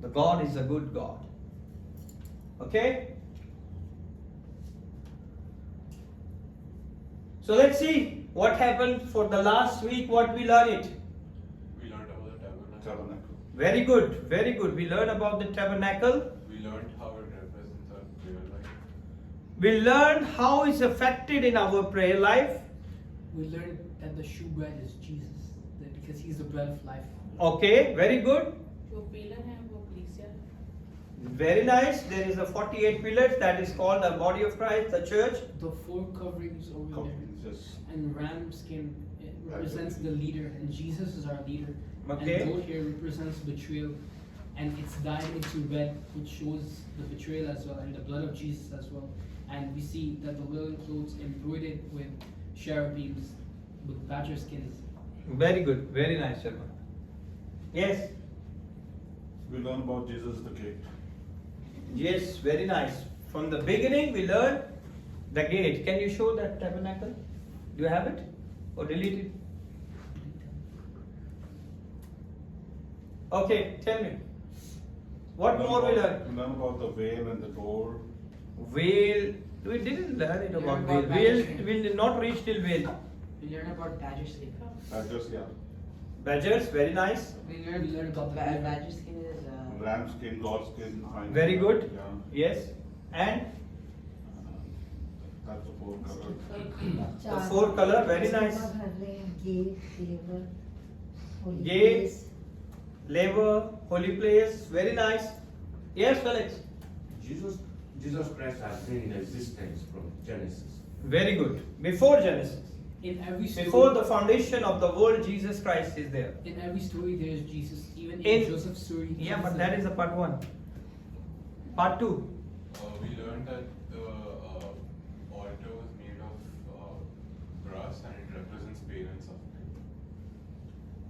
The God is a good God. Okay? So let's see what happened for the last week, what we learned it. We learned about the tabernacle. Very good, very good. We learned about the tabernacle. We learned how it represents our prayer life. We learned how it's affected in our prayer life. We learned that the shewbread is Jesus, because he's the bread of life. Okay, very good. जो pillar है वो कलीसिया है। Very nice. There is a 48 pillars that is called the body of Christ, the church. The four coverings over Coverings, there. yes. And ram skin, it represents the leader, and Jesus is our leader. Okay. And goat hair represents betrayal, and it's dyed into red, which shows the betrayal as well, and the blood of Jesus as well. And we see that the linen clothes embroidered with cherubims, with badger skins. Very good. Very nice, Sharma. Yes. We learn about Jesus the gate. Yes, very nice. From the beginning, we learned the gate. Can you show that tabernacle? Do you have it? Or delete it? Okay, tell me. What more we learned? We learn about the veil and the door. Veil. We didn't learn it about learned veil. about Veil badgers. will not reach till veil. We learn about badger skin. Just, yeah. Badgers, very nice. We We learn about the badger skin is Ram skin, God skin. hind Very skin, good. Yeah. Yes. And That's the four color. the four color, very nice. Gate, labor, holy place, very nice. Yes, Felix. Jesus Christ has been in existence from Genesis. Very good. Before Genesis. In every story, Before the foundation of the world, Jesus Christ is there. in every story there is Jesus. Even In- in Joseph's story. Yeah, Jesus but is that is a part one. Part two. We learned that the altar was made of brass and it represents pain and suffering.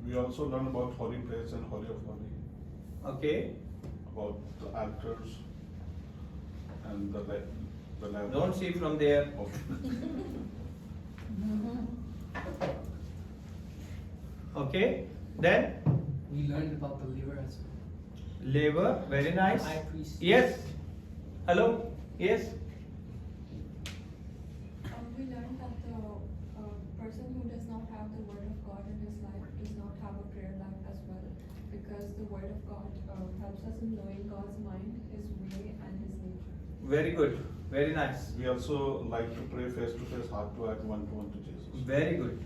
We also learn about holy place and holy of holy. Okay. About the altars and the lamp. Don't see from there. Okay. Then We learned about the liver as well. labor, very nice. High priest. Yes. Hello. Yes. We learned that the person who does not have the word of God in his life does not have a prayer life as well, because the word of God helps us in knowing God's mind, his way, and his nature. Very good. Very nice. We also like to pray face to face, heart to heart, one to one to Jesus. Very good.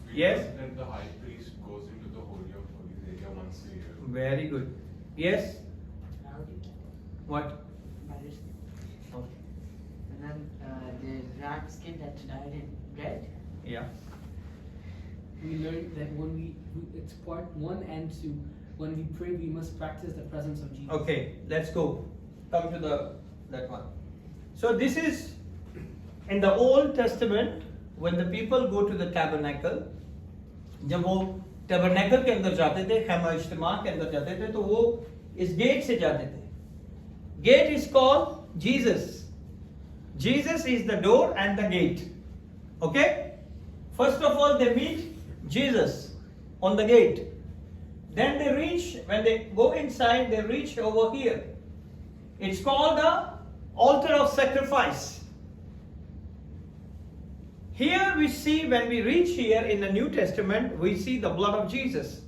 We Yes. learned that the high priest goes into the Holy of Holies area once a year. Very good. Yes. rowdy. What? Badger skin. Okay. And then the ram skin that's dyed in red. Yeah. We learned that it's part 1 and 2. When we pray, we must practice the presence of Jesus. Okay. Let's go. Come to that one. So this is in the Old Testament when the people go to the tabernacle. जब वो tabernacle के अंदर जाते थे, खेमा इज्तिमा के अंदर जाते थे, तो वो इस गेट से जाते थे. Gate is called Jesus. Jesus is the door and the gate. Okay? First of all, they meet Jesus on the gate. Then they reach, when they go inside, they reach over here. It's called the altar of sacrifice. Here we see, when we reach here in the New Testament, we see the blood of Jesus.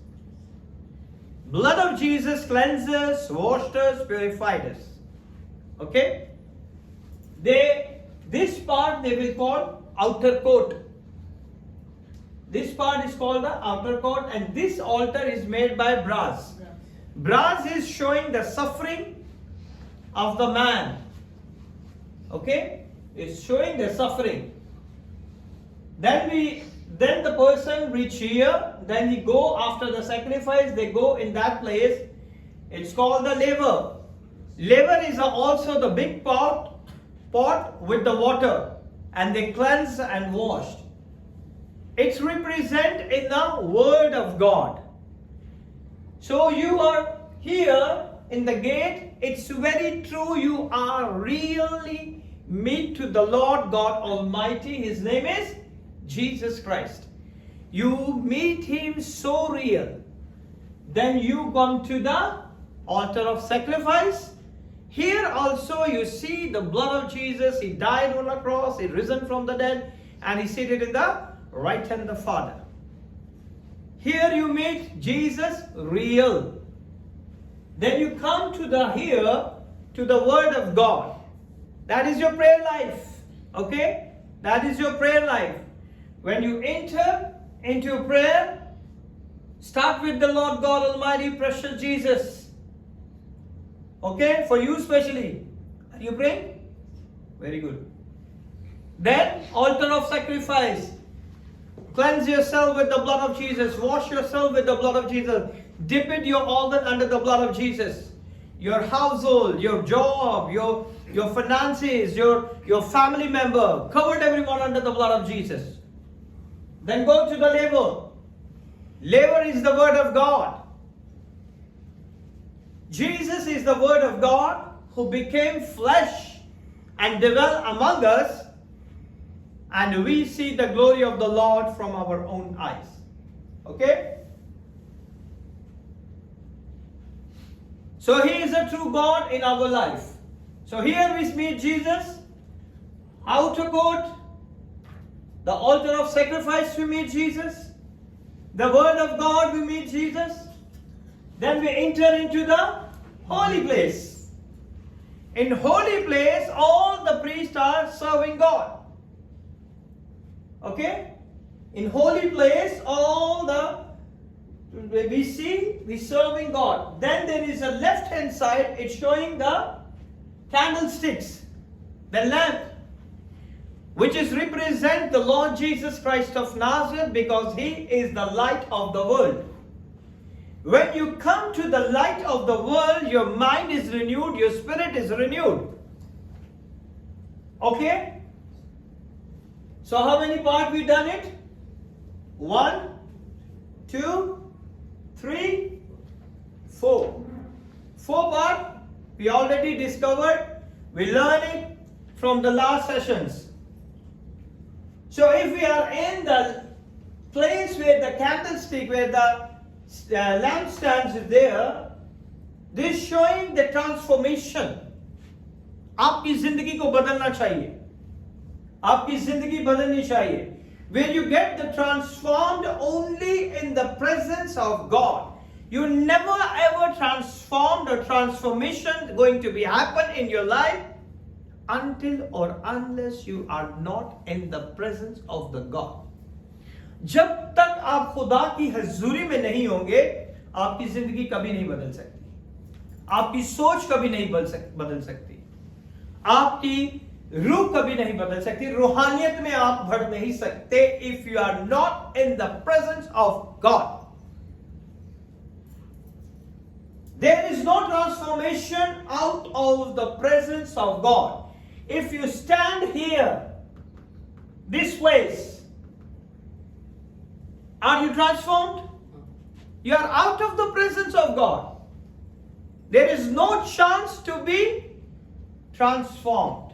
Blood of Jesus cleanses, washed us, purified us. Okay? This part they will call outer court. This part is called the outer court, and this altar is made by brass. Brass is showing the suffering of the man. Okay? It's showing the suffering. Then the person reach here, then he go after the sacrifice, they go in that place. It's called the laver. Laver is also the big pot with the water, and they cleanse and wash. It's represent in the word of God. So you are here in the gate. It's very true. You are really meet to the Lord God Almighty. His name is Jesus Christ. You meet him so real. Then you come to the altar of sacrifice. Here also you see the blood of Jesus. He died on a cross, he risen from the dead, and he seated in the right hand of the Father. Here you meet Jesus real. Then you come to the Word of God. That is your prayer life. Okay? That is your prayer life. When you enter into prayer, start with the Lord God Almighty, precious Jesus. Okay? For you especially. Are you praying? Very good. Then, altar of sacrifice. Cleanse yourself with the blood of Jesus. Wash yourself with the blood of Jesus. Dip it your organ under the blood of Jesus. Your household, your job, your finances, your family member, covered everyone under the blood of Jesus. Then go to the laver. Laver is the word of God. Jesus is the word of God who became flesh and dwelt among us, and we see the glory of the Lord from our own eyes. Okay? So He is a true God in our life. So here we meet Jesus. Outer court, the altar of sacrifice, we meet Jesus. The word of God, we meet Jesus. Then we enter into the holy place. In holy place, all the priests are serving God. Okay? In holy place, we serving God. Then there is a left hand side, it's showing the candlesticks, the lamp, which is represent the Lord Jesus Christ of Nazareth, because He is the light of the world. When you come to the light of the world, your mind is renewed, your spirit is renewed. Okay? So how many part we done it? 1, 2, 3, 4. 4 part we already discovered. We learned it from the last sessions. So if we are in the place where the candlestick, where the lampstand is there, this showing the transformation. आपकी जिंदगी को बदलना चाहिए. आपकी जिंदगी बदलनी चाहिए. Where you get the transformed only in the presence of God. You never ever transformed or transformation going to be happen in your life until or unless you are not in the presence of the God. जब तक आप खुदा की हजूरी में नहीं होंगे, आपकी जिंदगी कभी नहीं बदल सकती. आपकी सोच कभी नहीं बदल सकती. आपकी रूह कभी नहीं बदल सकती. रूहानियत में आप बढ़ नहीं सकते if you are not in the presence of God. There is no transformation out of the presence of God. If you stand here, this place, are you transformed? You are out of the presence of God. There is no chance to be transformed.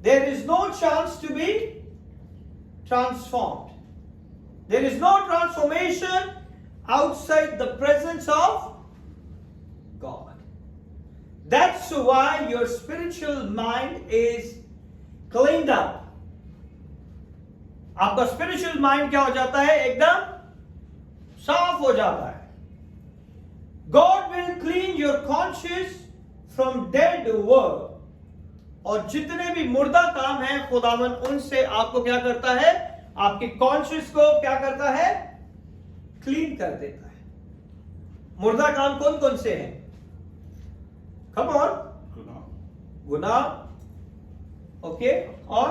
There is no chance to be transformed. There is no transformation outside the presence of God. That's why your spiritual mind is cleaned up. आपका spiritual mind क्या हो जाता है? एकदम साफ हो जाता है. God will clean your conscience from dead work. और जितने भी मुर्दा काम है, खुदावन उनसे आपको क्या करता है? आपकी कॉन्शियस को क्या करता है? क्लीन कर देता है. मुर्दा काम कौन कौन से हैं? Come on. गुनाह. ओके. और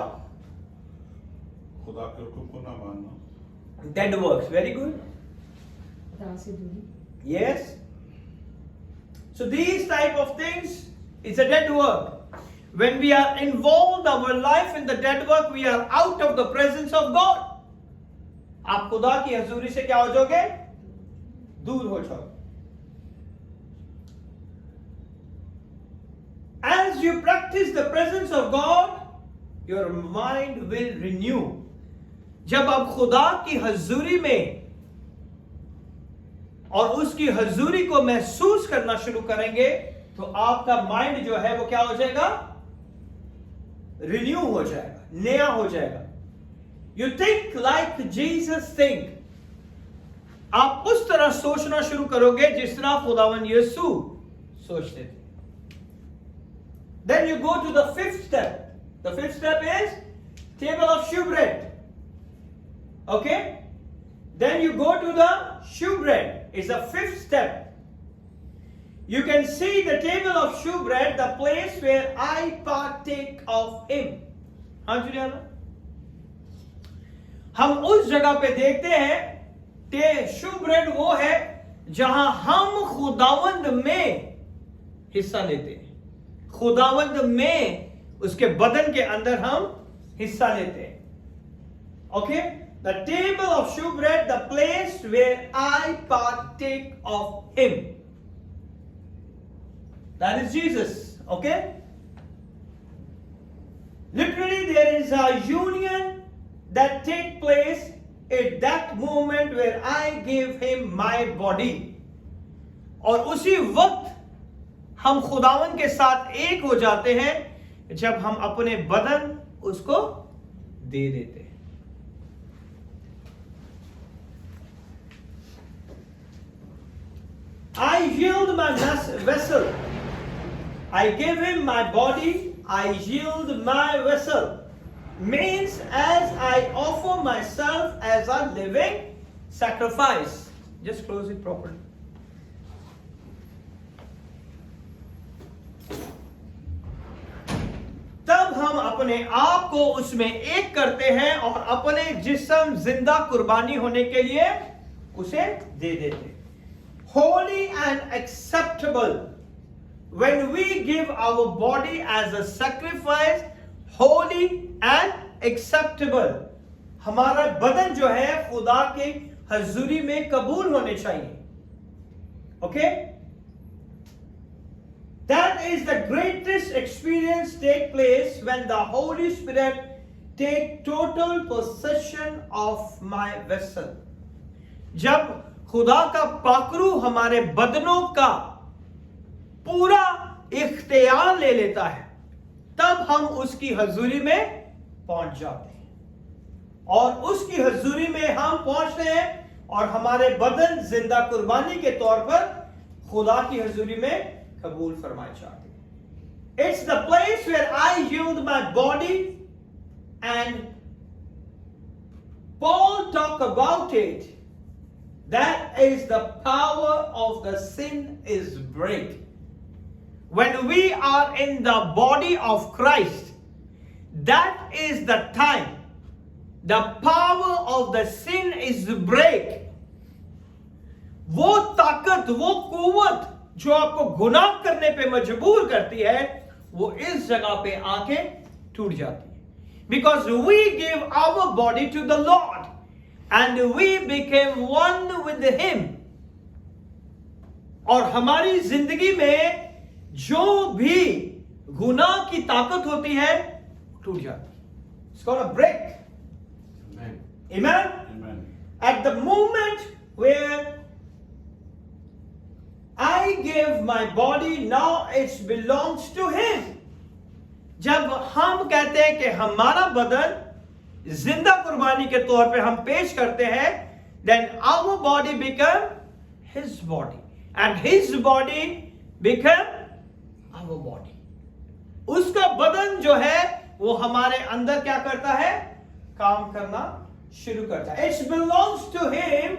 खुदा के हुक्म को ना मानना. dead works. Very good. Yes. So these type of things is a dead work. When we are involved our life in the dead work, we are out of the presence of God. आप खुदा की हजूरी से क्या हो जाओगे? दूर हो जाओगे. As you practice the presence of God, your mind will renew. जब आप खुदा की हजूरी में और उसकी हजूरी को महसूस करना शुरू करेंगे, तो आपका माइंड जो है वो क्या हो जाएगा? रिन्यू हो जाएगा, नया हो जाएगा। You think like Jesus think. आप उस तरह सोचना शुरू करोगे जिस तरह खुदावन यीशु सोचते थे। Then you go to the fifth step. The fifth step is table of shewbread. Okay? Then you go to the shewbread. It's the fifth step. You can see the table of shewbread, the place where I partake of him. हाँ Juliana? हम उस जगह पे देखते हैं शूब्रेड वो है जहां हम खुदावंद में हिस्सा लेते हैं। खुदावंद में उसके बदन के अंदर हम हिस्सा लेते हैं। Okay, the table of showbread, the place where I partake of him, that is Jesus. Okay, literally there is a union that take place at that moment where I give him my body, और उसी वक्त हम खुदावन के साथ एक हो जाते हैं जब हम अपने बदन उसको दे देते हैं। I yield my vessel, I give him my body, I yield my vessel means as I offer myself as a living sacrifice. Just close it properly. तब हम अपने आप को उसमें एक करते हैं और अपने जिस्म जिंदा कुर्बानी होने के लिए उसे दे देते हैं। Holy and acceptable. When we give our body as a sacrifice, holy and acceptable, हमारा बदन जो है खुदा के हजूरी में कबूल होने चाहिए। Okay, that is the greatest experience take place when the Holy Spirit take total possession of my vessel. जब खुदा का पाकरू हमारे बदनों का पूरा इख्तियार ले लेता है, तब हम उसकी हजूरी में पहुंच जाते हैं। और उसकी हजूरी में हम पहुंचते हैं और हमारे बदन जिंदा कुर्बानी के तौर पर खुदा की हजूरी में कबूल फरमाए जाते हैं। It's the place where I yield my body, and Paul talk about it, that is the power of the sin is break. When we are in the body of Christ, that is the time the power of the sin is break. वो ताकत, वो कुव्वत जो आपको गुनाह करने पे मजबूर करती है, वो इस जगह पे आके टूट जाती है। Because we give our body to the Lord and we became one with him. और हमारी जिंदगी में जो भी गुनाह की ताकत होती है टूट जाती है। It's called a break. Amen. Amen? Amen. At the moment where I give my body, now it belongs to him. जब हम कहते हैं कि हमारा बदन जिंदा कुर्बानी के तौर पे हम पेश करते हैं, then our body become his body and his body become our body. उसका बदन जो है वो हमारे अंदर क्या करता है? काम करना शुरू करता है। It belongs to him.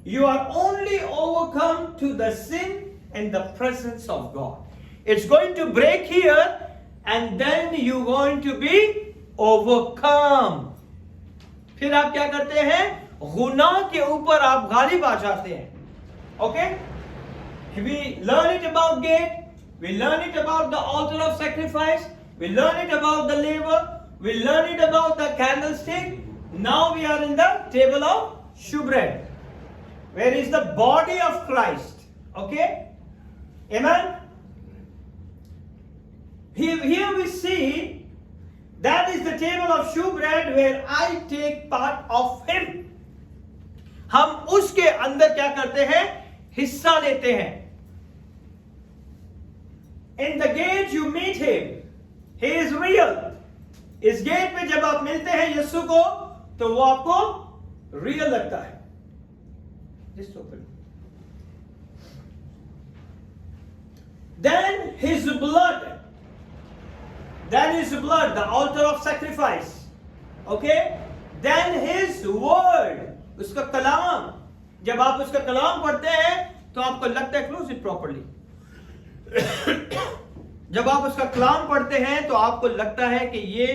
You are only overcome to the sin in the presence of God. It's going to break here and then you're going to be overcome. फिर आप क्या करते हैं? गुनाह के ऊपर आप गालिब आ जाते हैं। Okay? We learn it about gate. We learn it about the altar of sacrifice. We learn it about the laver. We learn it about the candlestick. Now we are in the table of shewbread, where is the body of Christ. Okay? Amen? Here we see that is the table of shewbread where I take part of him. हम उसके अंदर क्या करते हैं? हिस्सा लेते हैं. In the gate you meet him. He is real. इस गेट में जब आप मिलते हैं यीशु को तो वो आपको रियल लगता है. Just open. Then his blood. Then his blood, the altar of sacrifice. Okay? Then his word. उसका कलाम. जब आप उसका कलाम पढ़ते हैं तो आपको लगता है close it properly. जब आप उसका कलाम पढ़ते हैं तो आपको लगता है कि ये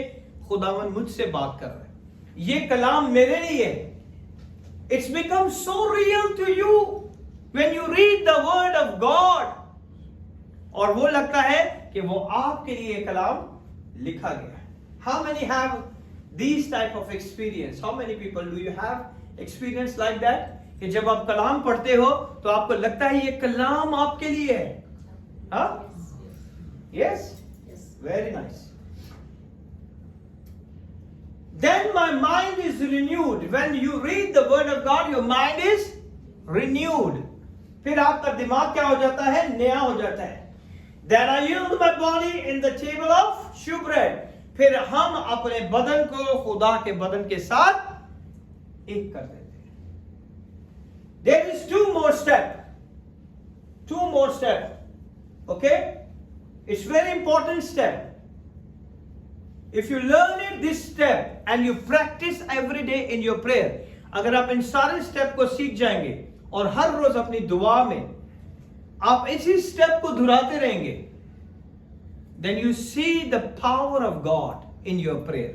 खुदावन मुझसे बात कर रहा है. ये कलाम मेरे लिए है. It's become so real to you when you read the word of God. और वो लगता है कि वो आपके लिए कलाम लिखा गया है. How many have these type of experience? How many people do you have experience like that? कि जब आप कलाम पढ़ते हो तो आपको लगता है ये कलाम आपके लिए है. हाँ? Yes? Very nice. Then my mind is renewed. When you read the word of God, your mind is renewed. फिर आपका दिमाग क्या हो जाता है? नया हो जाता है. Then I yield my body in the table of shewbread. फिर हम अपने बदन को खुदा के बदन के साथ एक कर देते हैं. There is two more step. Okay? It's very important step. If you learn it this step and you practice every day in your prayer, अगर आप इन सारे स्टेप को सीख जाएंगे और हर रोज अपनी दुआ में आप इसी स्टेप को दोहराते रहेंगे, then you see the power of God in your prayer.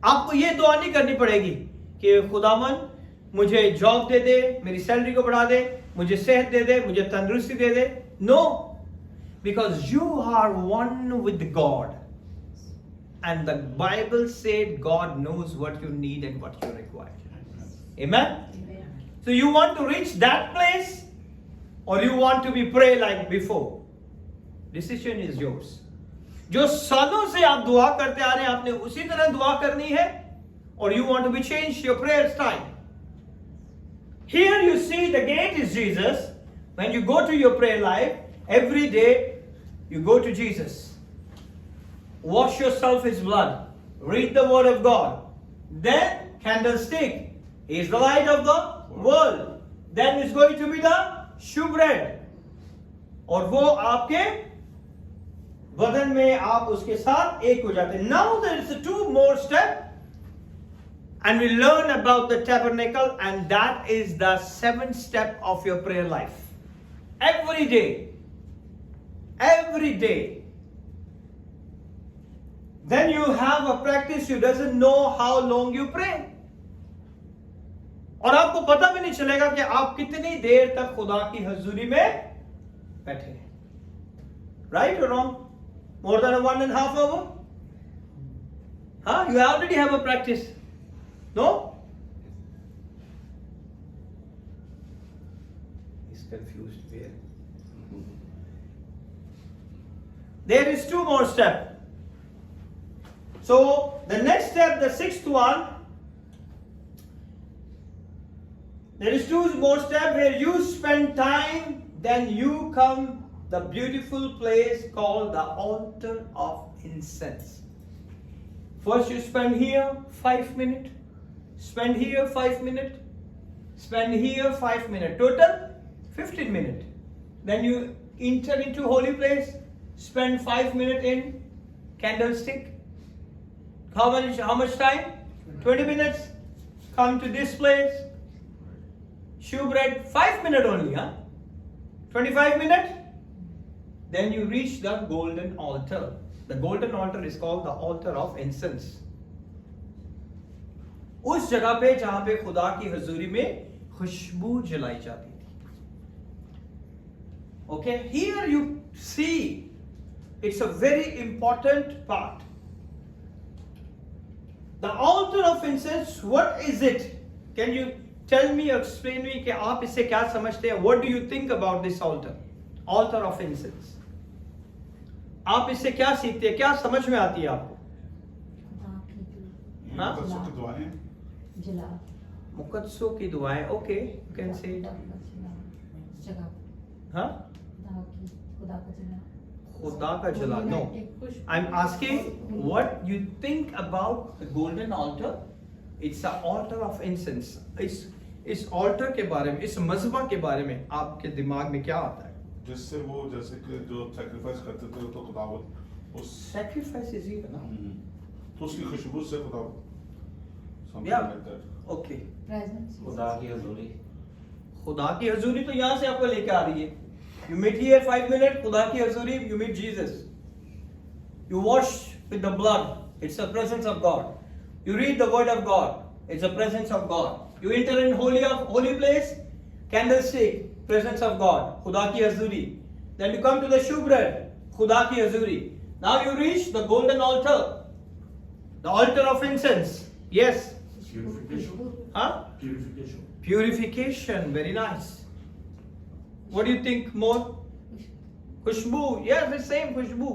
आपको ये दुआ नहीं करनी पड़ेगी कि खुदावन मुझे जॉब दे दे, मेरी सैलरी को बढ़ा दे, मुझे सेहत दे दे, मुझे तंदुरुस्ती दे दे. No, because you are one with God. And the Bible said God knows what you need and what you require. Amen? So you want to reach that place or you want to be pray like before? Decision is yours. जो सालों से आप दुआ करते आ रहे हैं आपने उसी तरह दुआ करनी है or you want to be changed your prayer style. Here you see the gate is Jesus. When you go to your prayer life, every day you go to Jesus. Wash yourself his blood. Read the word of God. Then candlestick is the light of the world. Then it's going to be the shewbread. और वो आपके बदन में आप उसके साथ एक हो जाते हैं. Now there is two more steps. And we learn about the tabernacle, and that is the 7th step of your prayer life. Every day. Every day. Then you have a practice, you doesn't know how long you pray. और आपको पता भी नहीं चलेगा कि आप कितनी देर तक खुदा की हजूरी में बैठे हैं. Right or wrong? More than 1.5 hours? Huh? You already have a practice. No? He's confused here. There is two more steps. So the next step, the 6th one, there is two more steps where you spend time, then you come the beautiful place called the altar of incense. First you spend here 5 minutes, spend here 5 minutes, spend here 5 minutes, total 15 minutes. Then you enter into holy place, spend 5 minutes in candlestick. How much time? 20 minutes. Come to this place. Shewbread, 5 minutes only, huh? 25 minutes. Then you reach the golden altar. The golden altar is called the altar of incense. उस जगह पे जहां पे खुदा की हजूरी में खुशबू जलाई जाती थी. Okay, here you see, it's a very important part. The altar of incense, what is it? Can you tell me, explain me कि आप इससे क्या समझते हैं? What do you think about this altar? Altar of incense. आप इससे क्या सीखते हैं? क्या समझ में आती है आपको? हाँ? मुकद्दसों की दुआएं. मुकद्दसों की दुआएं. Okay, you can say it. जगह हाँ खुदा का जगह खुदा का जला no I am asking what you think about the golden altar it's a altar of incense इस ऑल्टर के बारे में इस मजबा के बारे में आपके दिमाग में क्या आता है जिससे वो जैसे कि जो सैक्रिफाइस करते थे तो खुदावत उस sacrifice is here ना तो उसकी खुशबू से खुदावत something Yeah. like that. Okay presence खुदा की हजूरी खुदा की हजूरी तो यहाँ से आपको लेके आ रही है यू मीट हियर 5 मिनट खुदा की हजूरी you meet Jesus you wash with the blood it's the presence of God you read the word of God it's the presence of God you enter in holy place candlestick presence of God खुदा की हजूरी then you come to the showbread खुदा की हजूरी now you reach the golden altar the altar of incense yes Purification. हाँ Purification. Purification, very nice. What do you think more? Khushbu, yes, the same Khushbu.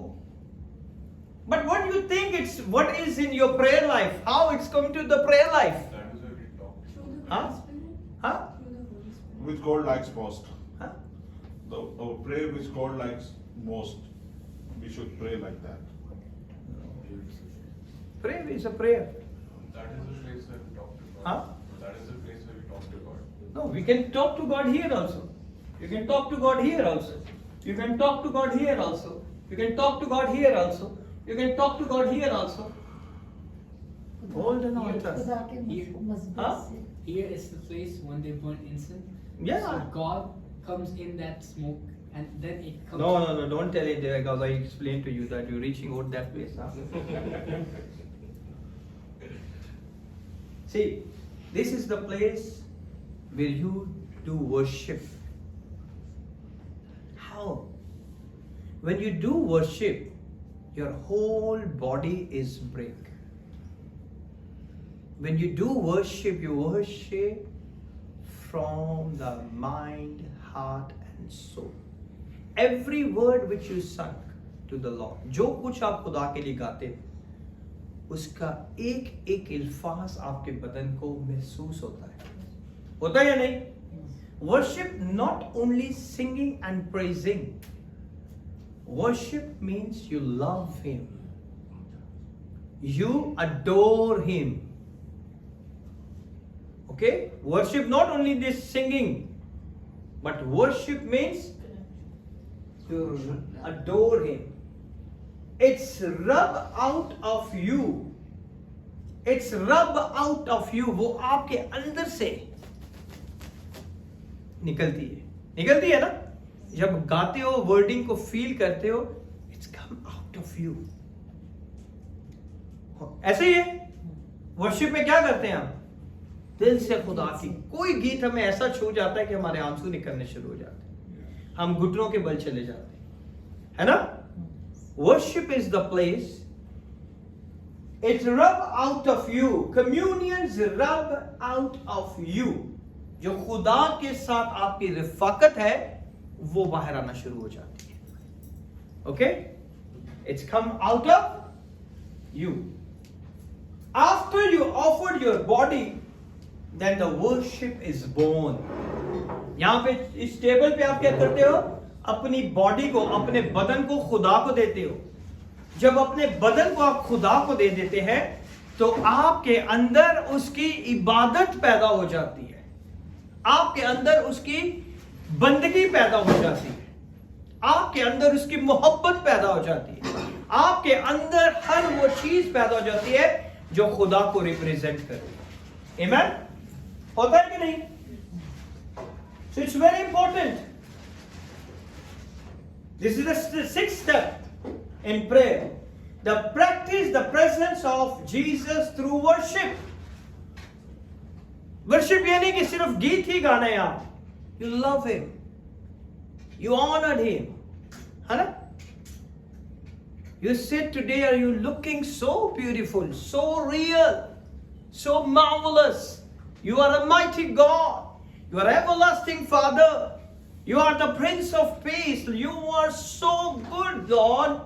But what do you think what is in your prayer life? How it's come to the prayer life? That is why we talk. Through the Huh? Holy Spirit. Huh? Through the Holy Spirit. Which God likes most. Huh? The prayer which God likes most. We should pray like that. Prayer is a prayer. That is the place where we talk to God. Huh? That is the place where we talk to God. No, we can talk to God here also. You can talk to God here also. You can talk to God here also. You can talk to God here also. You can talk to God here also. Golden altar. खुदा के Here. मजबूत हाँ? से Here is the place when they burn incense. Yeah. So God comes in that smoke and then it comes. No, don't tell it there because I explained to you that you're reaching out that place. Huh? See, this is the place where you do worship. How? When you do worship, your whole body is break. When you do worship, you worship from the mind, heart, and soul. Every word which you sung to the Lord, जो कुछ आप खुदा के लिए गाते थे, उसका एक एक अल्फाज आपके बदन को महसूस होता है या नहीं? Worship not only singing and praising. Worship means you love Him. You adore Him. Okay? Worship not only this singing, but worship means to adore Him. It's rub out of you. It's rub out of you. वो आपके अंदर से निकलती है ना? जब गाते हो वर्डिंग को फील करते हो, it's come out of you. ऐसे ही है. वर्शिप में क्या करते हैं हम? दिल से खुदा की कोई गीत हमें ऐसा छू जाता है कि हमारे आंसू निकलने शुरू हो जाते हैं, हम घुटनों के बल चले जाते हैं, है ना? Worship is the place. It's rub out of you. Communion's rub out of you. जो खुदा के साथ आपकी रिफाकत है, वो बाहर आना शुरू हो जाती है. Okay? It's come out of you. After you offered your body, then the worship is born. यहाँ पे इस टेबल पे आप क्या करते हो? अपनी बॉडी को, अपने बदन को खुदा को देते हो. जब अपने बदन को आप खुदा को दे देते हैं, तो आपके अंदर उसकी इबादत पैदा हो जाती है, आपके अंदर उसकी बंदगी पैदा हो जाती है, आपके अंदर उसकी मोहब्बत पैदा हो जाती है, आपके अंदर हर वो चीज पैदा हो जाती है जो खुदा को रिप्रेजेंट करती है. आमीन? होता है कि नहीं? So it's very important. This is the sixth step in prayer. Practice the presence of Jesus through worship. Worship ये नहीं कि सिर्फ गीत ही गाना है आप. You love Him. You honored Him. है ना? You said today, are you looking so beautiful, so real, so marvelous. You are a mighty God. You are everlasting Father. You are the Prince of Peace. You are so good, Lord.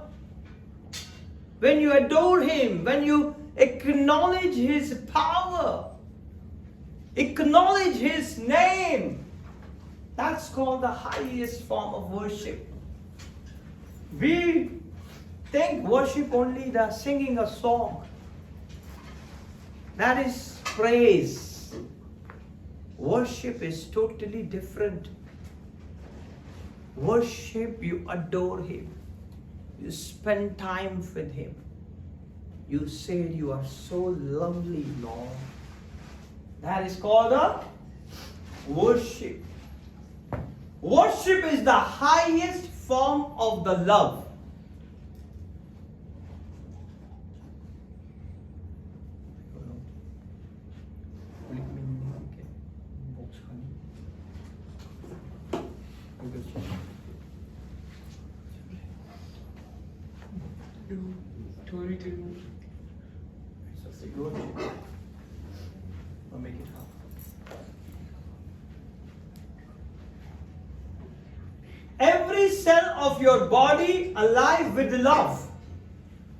When you adore Him, when you acknowledge His power, acknowledge His name, That's called the highest form of worship. We think worship only the singing a song. That is praise. Worship is totally different. Worship, you adore Him. You spend time with Him. You say you are so lovely, Lord. That is called a worship. Worship is the highest form of the love. Or make it half. Every cell of your body alive with love.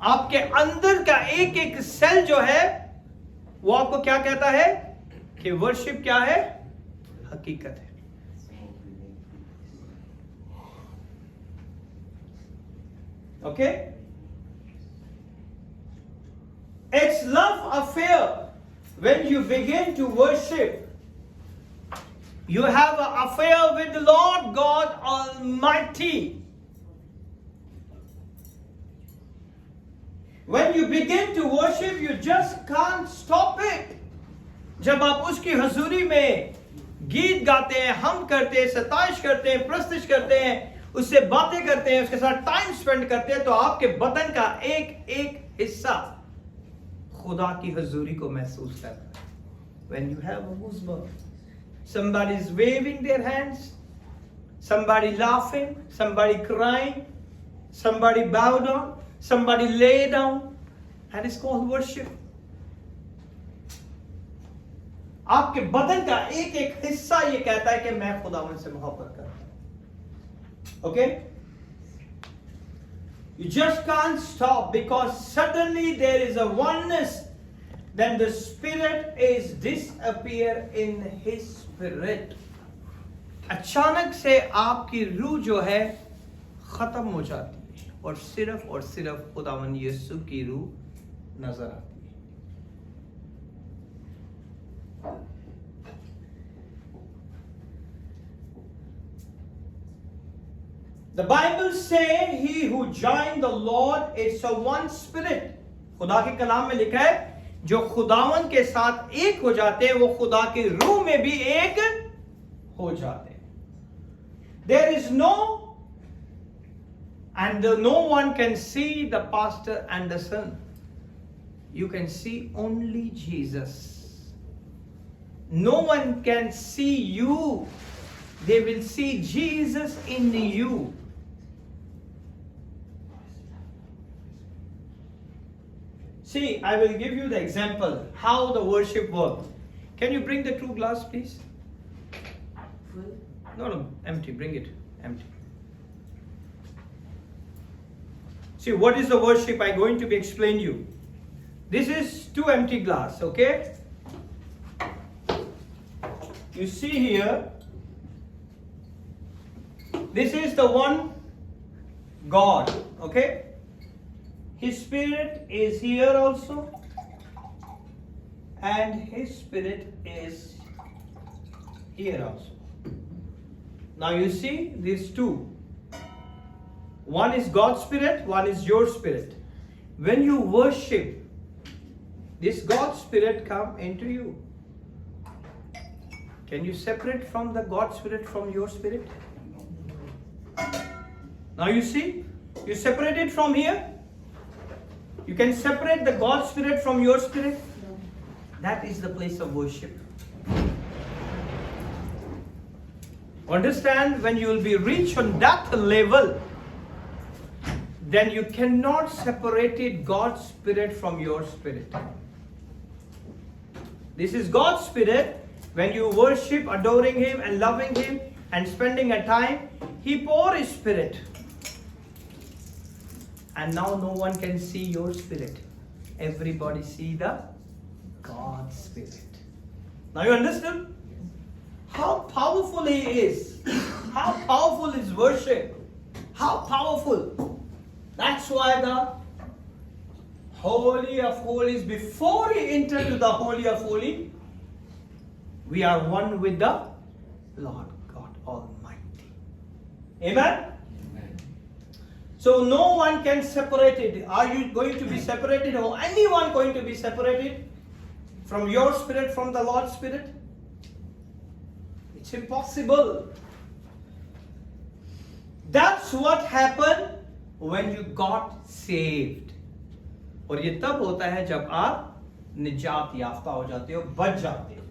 आपके अंदर का एक एक cell जो है वो आपको क्या कहता है कि वर्शिप क्या है? हकीकत है. Okay? It's love affair. When you begin to worship, you have an affair with the Lord God Almighty. When you begin to worship, you just can't stop it. जब आप उसकी हजूरी में गीत गाते हैं, हम करते हैं, सताइश करते हैं, प्रस्तुत करते हैं, उससे बातें करते हैं, उसके साथ टाइम स्पेंड करते हैं, तो आपके बदन का एक एक हिस्सा खुदा की हजूरी को महसूस करता है. When you have a Muslim, somebody is waving their hands, somebody laughing, somebody crying, somebody bow down, somebody lay down, that is called worship. आपके बदन का एक एक हिस्सा ये कहता है कि मैं खुदावन से मोहब्बत करता हूं. Okay? You just can't stop because suddenly there is a oneness. Then the spirit is disappear in his spirit. अचानक से आपकी रूह जो है खत्म हो जाती है और सिर्फ खुदावन यीशु की रूह नजर आती है. The Bible say he who joined the Lord is a one spirit. खुदा के कलाम में लिखा है जो खुदावन के साथ एक हो जाते हैं वो खुदा की रूह में भी एक हो जाते हैं. There is no one can see the pastor and the son. You can see only Jesus. No one can see you. They will see Jesus in you. See, I will give you the example how the worship works. Can you bring the true glass, please? Full? No, empty. Bring it. Empty. See, what is the worship? I'm going to explain you. This is two empty glass, okay? You see here, this is the one God, okay? His spirit is here also, and his spirit is here also. Now you see these two. One is God's spirit, one is your spirit. When you worship, this God's spirit come into you. Can you separate from the God spirit from your spirit? Now you see, you separate it from here. You can separate the God spirit from your spirit. That is the place of worship. Understand, when you will be reached on that level, then you cannot separate it God's spirit from your spirit. This is God's spirit. When you worship, adoring Him and loving Him and spending a time, He pours His spirit. And now no one can see your spirit. Everybody see the God's spirit. Now you understood? how powerful he is, how powerful is worship, how powerful. That's why the Holy of Holies, before we enter to the Holy of Holies, we are one with the Lord God Almighty. Amen? Amen. So no one can separate it. Are you going to be separated, or anyone going to be separated from your spirit, from the Lord's Spirit? It's impossible. That's what happened when you got saved. और ये तब होता है जब आप निजात याफ्ता हो जाते हो, बच जाते हो.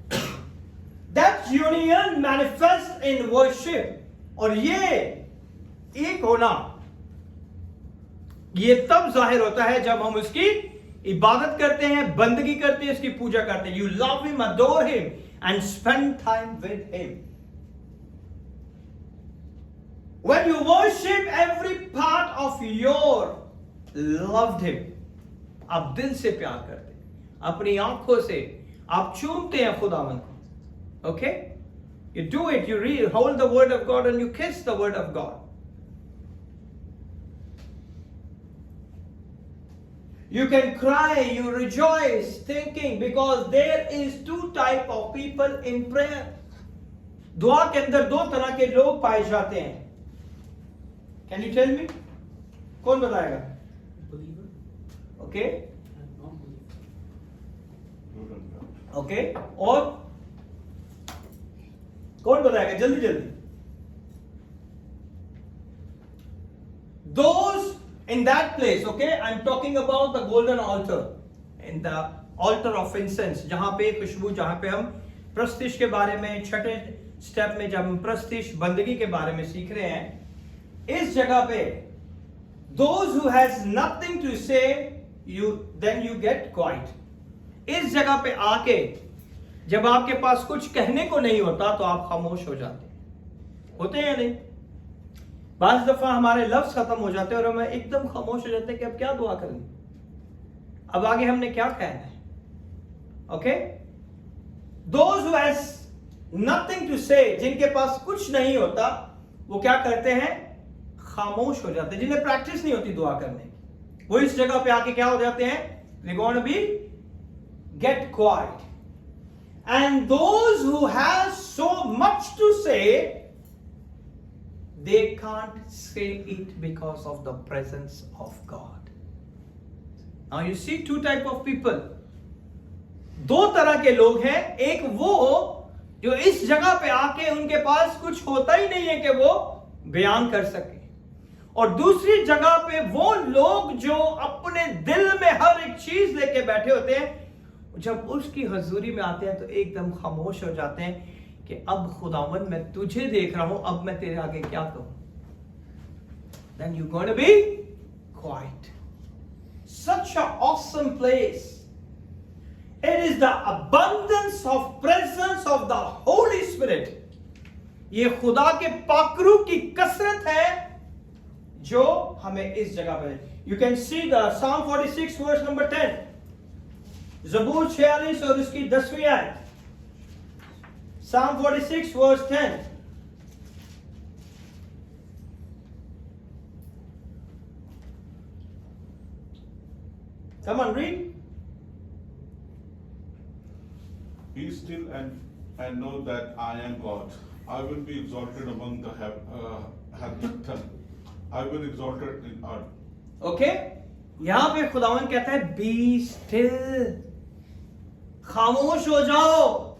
That union manifests in worship. और ये एक होना, ये तब जाहिर होता है जब हम उसकी इबादत करते हैं, बंदगी करते हैं, उसकी पूजा करते हैं. You love him, adore him and spend time with him. When you worship, every part of your loved him. आप दिल से प्यार करते हैं, अपनी आंखों से आप चूमते हैं खुदावन को. Okay? You do it, you read, hold the word of God and you kiss the word of God. You can cry, you rejoice, thinking, because there is two type of people in prayer. दुआ के अंदर दो तरह के लोग पाए जाते हैं. Can you tell me? कौन बताएगा? Believer Okay? and non-believer. Okay? और कौन बताएगा? जल्दी जल्दी. Those in that place, okay? I'm talking about the golden altar, in the altar of incense, जहां पे खुशबू, जहां पे हम प्रस्तिश के बारे में छठे स्टेप में जब हम प्रस्तिश बंदगी के बारे में सीख रहे हैं, इस जगह पे those who has nothing to say, then you get quiet. इस जगह पे आके जब आपके पास कुछ कहने को नहीं होता तो आप खामोश हो जाते हैं. होते हैं या नहीं? बाज दफा हमारे लफ्ज खत्म हो जाते हैं और हम एकदम खामोश हो जाते हैं कि अब क्या दुआ करनी, अब आगे हमने क्या कहना है. Okay? Those who has nothing to say, जिनके पास कुछ नहीं होता, वो क्या करते हैं? खामोश हो जाते हैं. जिन्हें प्रैक्टिस नहीं होती दुआ करने की, वो इस जगह पे आके क्या हो जाते हैं? They're going to be get quiet. And those who have so much to say, they can't say it because of the presence of God. Now you see two type of people. दो तरह के लोग हैं. एक वो जो इस जगह पे आके उनके पास कुछ होता ही नहीं है कि वो बयान कर सके, और दूसरी जगह पे वो लोग जो अपने दिल में हर एक चीज लेके बैठे होते हैं, जब उसकी हजूरी में आते हैं तो एकदम खामोश हो जाते हैं कि अब खुदावन मैं तुझे देख रहा हूं, अब मैं तेरे आगे क्या कहूं. Then you're going to be quiet. Such an awesome place. It is the abundance of presence of the Holy Spirit. ये खुदा के पाकरू की कसरत है जो हमें इस जगह पर. You can see the Psalm 46 verse number 10. ज़बूर 46 और उसकी 10वीं आयत. Psalm 46 verse 10. Come on, read. Be still and know that I am God. I will be exalted among the heathen. I will be exalted in earth. Okay? यहां पे खुदावन कहता है be still. खामोश हो जाओ.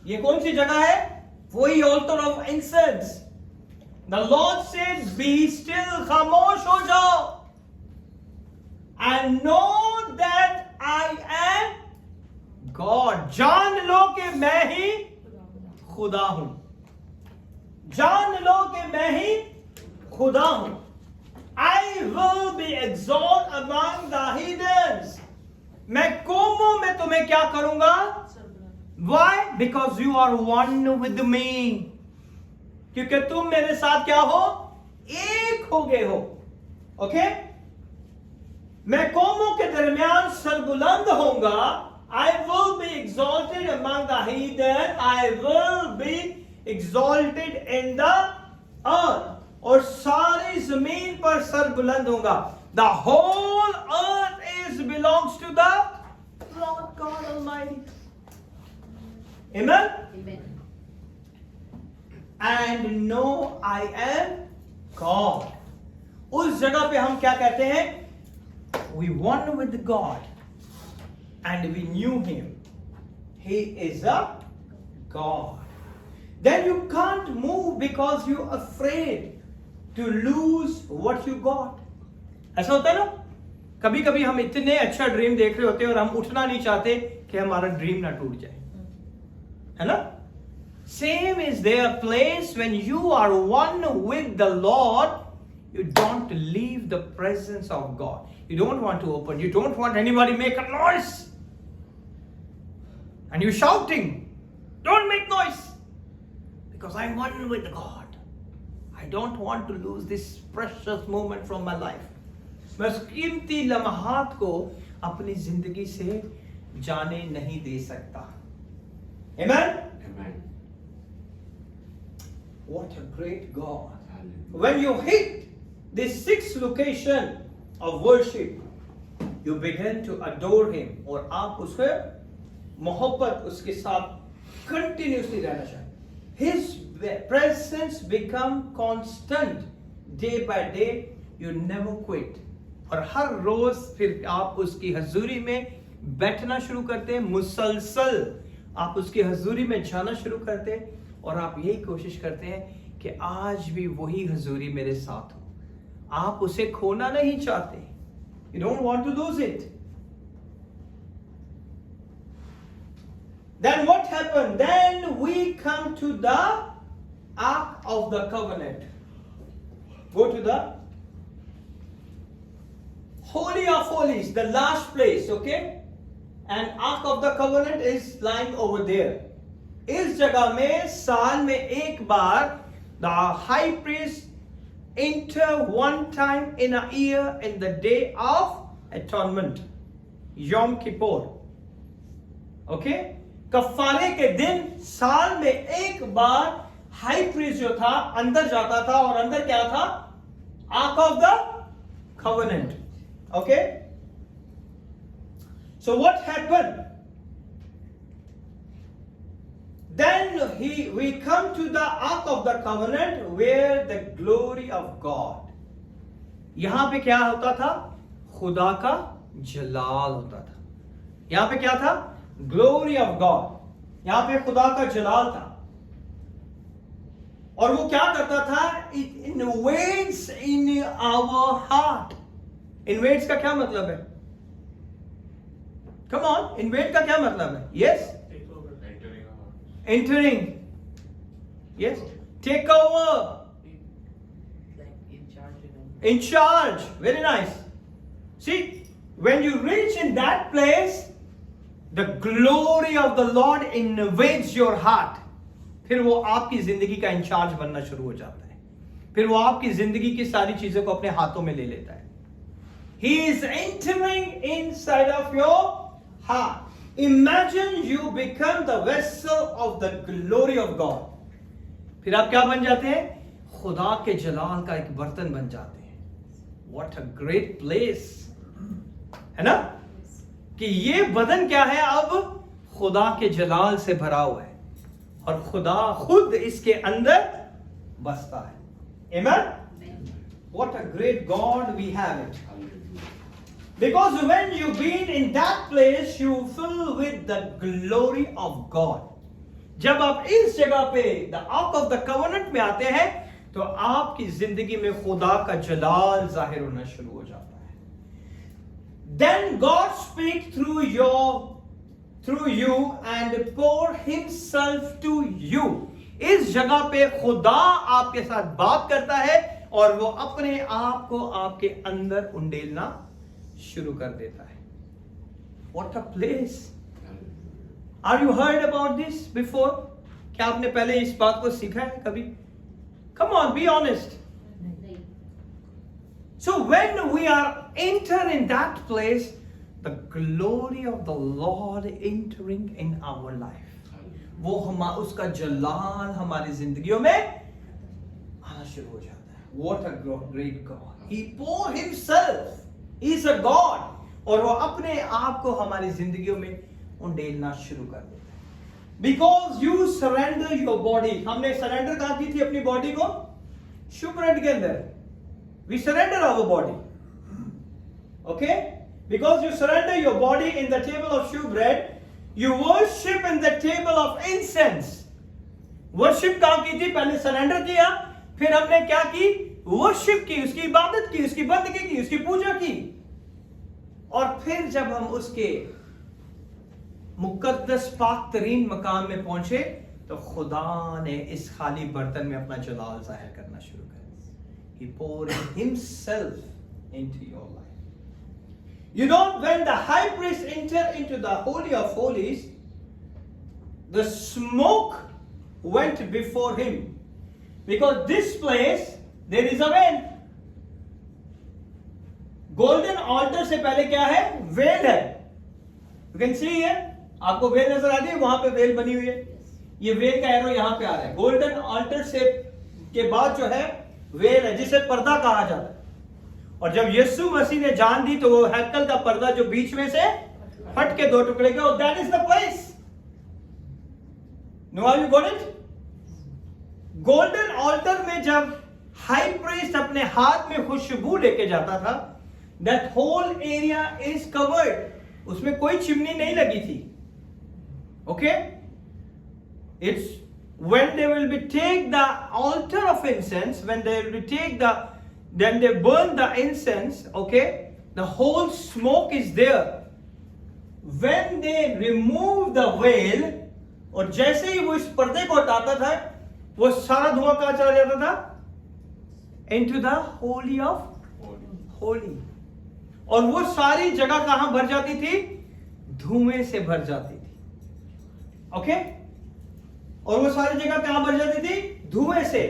ये कौन सी जगह है? वही altar of incense. The Lord said be still. खामोश हो जाओ. And know that I am God. जान लो कि मैं ही खुदा हूं. जान लो कि मैं ही खुदा हूं. I will be exalted among the heathens. मैं कौमों में तुम्हें क्या करूंगा? Why? Because you are one with me. क्योंकि तुम मेरे साथ क्या हो? एक हो गए हो. ओके? मैं कौमों के दरमियान सरबुलंद होऊंगा I will be exalted among the heathen. I will be exalted in the earth. और सारी जमीन पर सर बुलंद होगा. The whole earth belongs to the Lord God Almighty. Amen? Amen. And know I am God. उस जगह पे हम क्या कहते हैं? We won with God and we knew Him. He is a God. Then you can't move because you're afraid to lose what you got. ऐसा होता है ना? कभी कभी हम इतने अच्छा ड्रीम देख रहे होते हैं और हम उठना नहीं चाहते कि हमारा ड्रीम ना टूट जाए, है ना? Same is their place when you are one with the Lord. You don't leave the presence of God. You don't want to open. You don't want anybody make a noise. And you shouting, don't make noise. Because I'm one with God. I don't want to lose this precious moment from my life. मैं उस कीमती लम्हात को अपनी जिंदगी से जाने नहीं दे सकता. Amen? Amen. What a great God. Hallelujah. When you hit this sixth location of worship, you begin to adore Him. और आप उसके मोहब्बत उसके साथ continuously रहना चाहिए. His presence become constant day by day. You never quit. और हर रोज फिर आप उसकी हजूरी में बैठना शुरू करते हैं. मुसलसल आप उसकी हजूरी में जाना शुरू करते हैं और आप यही कोशिश करते हैं कि आज भी वही हजूरी मेरे साथ हो. आप उसे खोना नहीं चाहते. You don't want to lose it. Then what happened? Then we come to the Ark of the Covenant. Go to the Holy of Holies, the last place, okay? And Ark of the Covenant is lying over there. इस जगह में साल में एक बार the high priest enter one time in a year in the day of atonement, Yom Kippur. Okay? कफारे के दिन साल में एक बार हाई प्रीस्ट जो था अंदर जाता था और अंदर क्या था? Arc of the covenant. Okay, so what happened? Then we come to the Ark of the Covenant where the glory of God. यहां पे क्या होता था? खुदा का जलाल होता था. यहां पे क्या था? Glory of God. यहां पे खुदा का जलाल था. और वो क्या करता था? It invades in our heart. Invades का क्या मतलब है? Come on, invade का क्या मतलब है? Yes? Entering. Yes. Take over. Like in charge, you know. In charge. Very nice. See, when you reach in that place, the glory of the Lord invades your heart. फिर वो आपकी जिंदगी का in charge बनना शुरू हो जाता है. फिर वो आपकी जिंदगी की सारी चीजों को अपने हाथों में ले लेता है. He is entering inside of your heart. Imagine you become the vessel of the glory of God. फिर आप क्या बन जाते हैं? खुदा के जलाल का एक बर्तन बन जाते हैं. What a great place, है ना? कि ये बदन क्या है? अब खुदा के जलाल से भरा हुआ है और खुदा खुद इसके अंदर बसता है. Amen? What a great God we have it. Because when you've been in that place, you fill with the glory of God. जब आप इस जगह पे the Ark of the Covenant में आते हैं, तो आपकी जिंदगी में खुदा का जलाल जाहिर होना शुरू हो जाता है. Then God speaks through you and pour Himself to you. इस जगह पे खुदा आपके साथ बात करता है और वो अपने आप को आपके अंदर उंडेलना शुरू कर देता है. What a place. Are you heard about this before? क्या आपने पहले इस बात को सीखा है कभी? Come on, be honest. So when we are enter in that place, the glory of the Lord entering in our life. वो उसका जलाल हमारी जिंदगियों में आना शुरू हो जाता है. What a great God! He poured Himself. He is a God. और वो अपने आप को हमारी जिंदगियों में उंडेलना शुरू कर देता है. Because you surrender your body. हमने surrender कहाँ की थी अपनी बॉडी को? शुभ ब्रेड के अंदर. We surrender our body. Okay? Because you surrender your body in the table of shewbread, you worship in the table of incense. Worship कहाँ की थी? पहले surrender किया, फिर हमने क्या की? Worship की, उसकी इबादत की, उसकी बंदगी की, उसकी पूजा की. और फिर जब हम उसके मुकद्दस पाक तरीन मकाम में पहुंचे, तो खुदा ने इस खाली बर्तन में अपना जलाल जाहिर करना शुरू कर दिया. He poured Himself into your life. You know, when the high priest entered into the Holy of Holies, the smoke went before him. Because this place, there is a veil. Golden altar से पहले क्या है? Well है. You can see here. आपको well नजर आती है? वहां पे वेल बनी हुई है. ये वेल का एरो यहां पे आ रहा है. गोल्डन ऑल्टर से के बाद जो है वेल है, जिसे पर्दा कहा जाता है. और जब यीशु मसीह ने जान दी, तो वो हैकल का पर्दा जो बीच में से फट के दो टुकड़े का, that is the place. No are you got it? Golden altar में जब हाई प्रीस्ट अपने हाथ में खुशबू लेके जाता था, that whole area is covered. उसमें कोई चिमनी नहीं लगी थी. Okay? It's when they will be take the altar of incense, when they will be take the, then they burn the incense, okay, the whole smoke is there. When they remove the veil, और जैसे ही वो इस पर्दे को हटाता था, वो सारा धुआं कहाँ चला जाता था? Into the holy of holy. और वो सारी जगह कहाँ भर जाती थी? धुएं से भर जाती थी. ओके? और वो सारी जगह कहां भर जाती थी? धुएं से.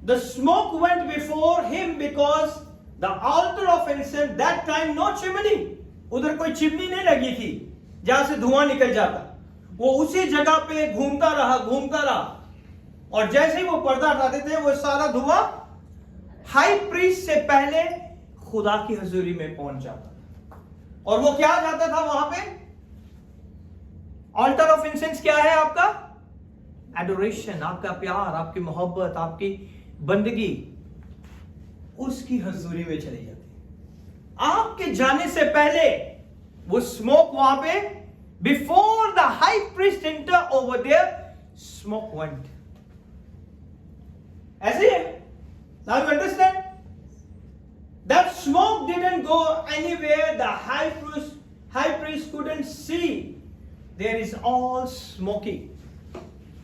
The smoke went before him because the altar of incense, that time no chimney. उधर कोई चिमनी नहीं लगी थी जहां से धुआं निकल जाता. वो उसी जगह पे घूमता रहा. और जैसे ही वो पर्दा हटाते थे, वो सारा धुआं हाई प्रीस्ट से पहले खुदा की हजूरी में पहुंच जाता था. और वो क्या जाता था वहां पे? ऑल्टर ऑफ इंसेंस क्या है आपका? एडोरेशन, आपका प्यार, आपकी मोहब्बत, आपकी बंदगी उसकी हजूरी में चली जाती. आपके जाने से पहले वो स्मोक वहां पे, before the high priest enter over there, smoke went. ऐसे है. Now you understand? That smoke didn't go anywhere. The high priest couldn't see. There is all smoky.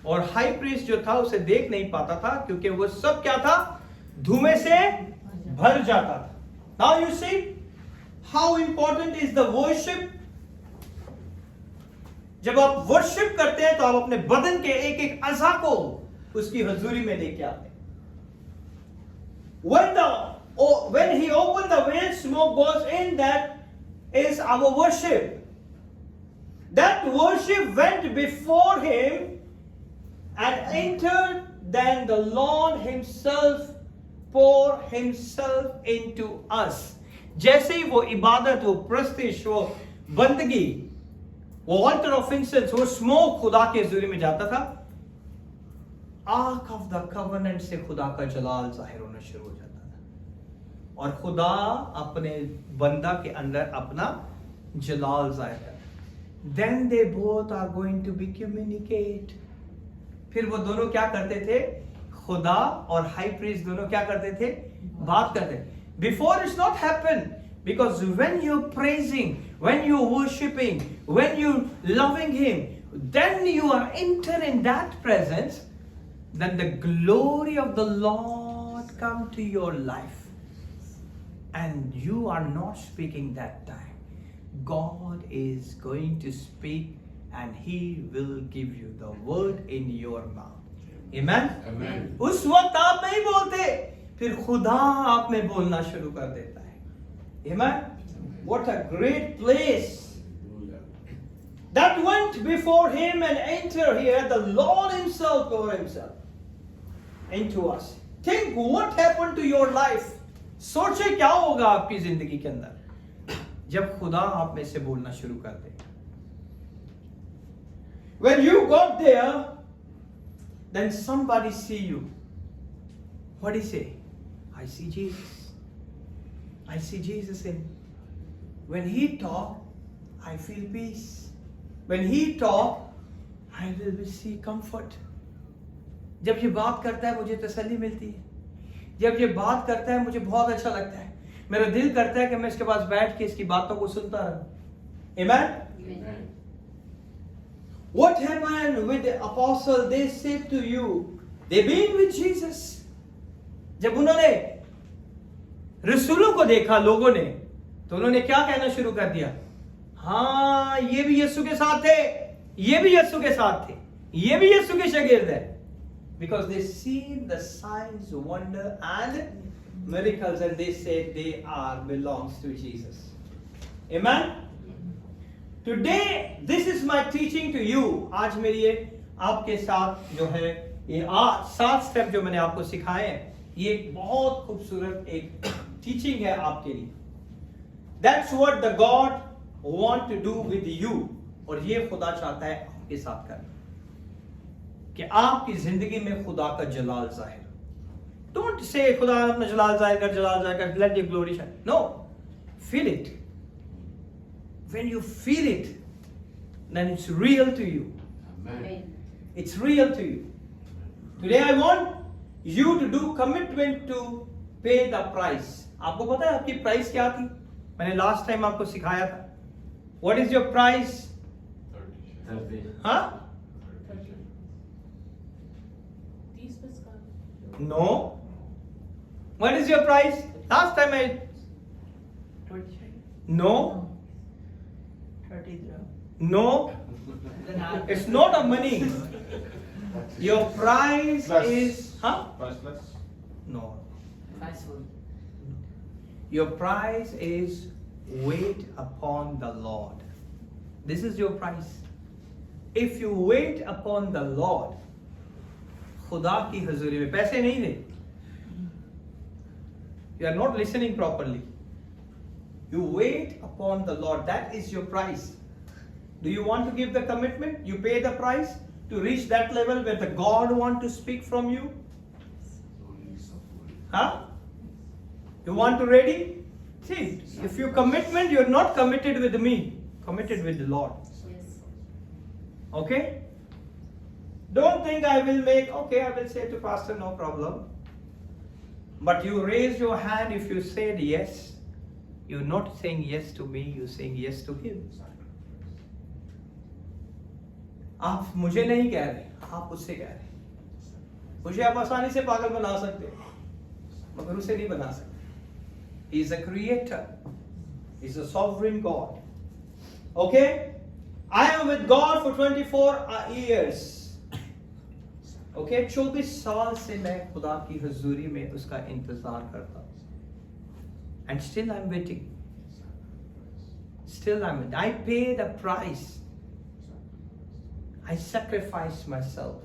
और हाई प्रीस्ट जो था उसे देख नहीं पाता था, क्योंकि वो सब क्या था? धुएं से भर जाता था. Now you see how important is the worship. जब आप वर्शिप करते हैं, तो आप अपने बदन के एक एक अज़ा को उसकी हजूरी में लेके आते हैं. When he opened the veil, smoke goes in. That is our worship. That worship went before him and entered. Then the Lord Himself poured Himself into us. जैसे ही वो इबादत, वो प्रस्तिश, वो बंदगी, वो altar of incense, वो स्मोक खुदा के हजूरी में जाता था, आर्क ऑफ द कवेनेंट से खुदा का जलाल जाहिर होना शुरू हो जाता था. और खुदा अपने बंदा के अंदर अपना जलाल जाहिर करता. Then they both are going to be communicate. फिर वो दोनों क्या करते थे? खुदा और हाई प्रीस्ट दोनों क्या करते थे? बात करते. Before it's not happen, because when you're praising, when you're worshiping, when you're loving Him, then you are entering that presence. Then the glory of the Lord come to your life, and you are not speaking that time. God is going to speak, and He will give you the word in your mouth. Amen? Amen. उस वक्त आप नहीं बोलते, फिर खुदा आप में बोलना शुरू कर देता है. Amen? What a great place that went before him and enter here, the Lord himself or himself into us. Think what happened to your life. सोचे क्या होगा आपकी जिंदगी के अंदर जब खुदा आप में से बोलना शुरू कर दे. When you got there, then somebody see you. What do you say? I see Jesus. I see Jesus in. When he talk, I feel peace. When he talk, I will see comfort. जब ये बात करता है मुझे तसल्ली मिलती है. जब ये बात करता है मुझे बहुत अच्छा लगता है. मेरा दिल करता है कि मैं इसके पास बैठ के इसकी बातों को सुनता रहूं. Amen? Amen. What happened with the apostle? They said to you, they've been with Jesus. जब उन्होंने रसूलों को देखा लोगों ने तो उन्होंने क्या कहना शुरू कर दिया? हाँ ये भी यीशु के साथ थे, ये भी यीशु के साथ थे, ये भी यीशु के शागिर्द है. Because they seen the signs, wonder and miracles and they said they are belongs to Jesus. Amen? Today this is my teaching to you. आज मेरी ये आपके साथ जो है ये 7 स्टेप जो मैंने आपको सिखाए हैं ये एक बहुत खूबसूरत एक टीचिंग है आपके लिए. That's what the God want to do with you. और ये खुदा चाहता है आपके साथ करना कि आपकी जिंदगी में खुदा का जलाल जाहिर. Don't say खुदा अपना जलाल जाहिर कर, let your glory shine. No, feel it. When you feel it, then it's real to you. Amen. It's real to you. Today I want you to do commitment to pay the price. आपको पता है आपकी price क्या थी? मैंने last time आपको सिखाया था. What is your price? 30 हाँ? 30 बस का. No. What is your price? Last time I. 23. No. 30 dirham. No. It's not a money. Your price Plus. is. Huh? Priceless. No. Nice one. Your price is wait upon the Lord. This is your price. If you wait upon the Lord, खुदा की हजूरी में पैसे नहीं दे. You are not listening properly. You wait upon the Lord. That is your price. Do you want to give the commitment? You pay the price to reach that level where the God want to speak from you? Huh? You want to ready? See, if you commitment, you're not committed with me, committed with the Lord. Yes. Okay? Don't think I will make, okay, I will say to pastor, no problem. But you raise your hand if you said yes. You're not saying yes to me, you're saying yes to him. आप मुझे नहीं कह रहे, आप उससे कह रहे. मुझे आप आसानी से पागल बना सकते मगर उसे नहीं बना सकते. He is a creator. He is a sovereign God. Okay? I am with God for 24 years. Okay? 24 साल से मैं खुदा की हुजूरी में उसका इंतजार करता हूँ. And still I'm waiting. Still I pay the price. I sacrifice myself.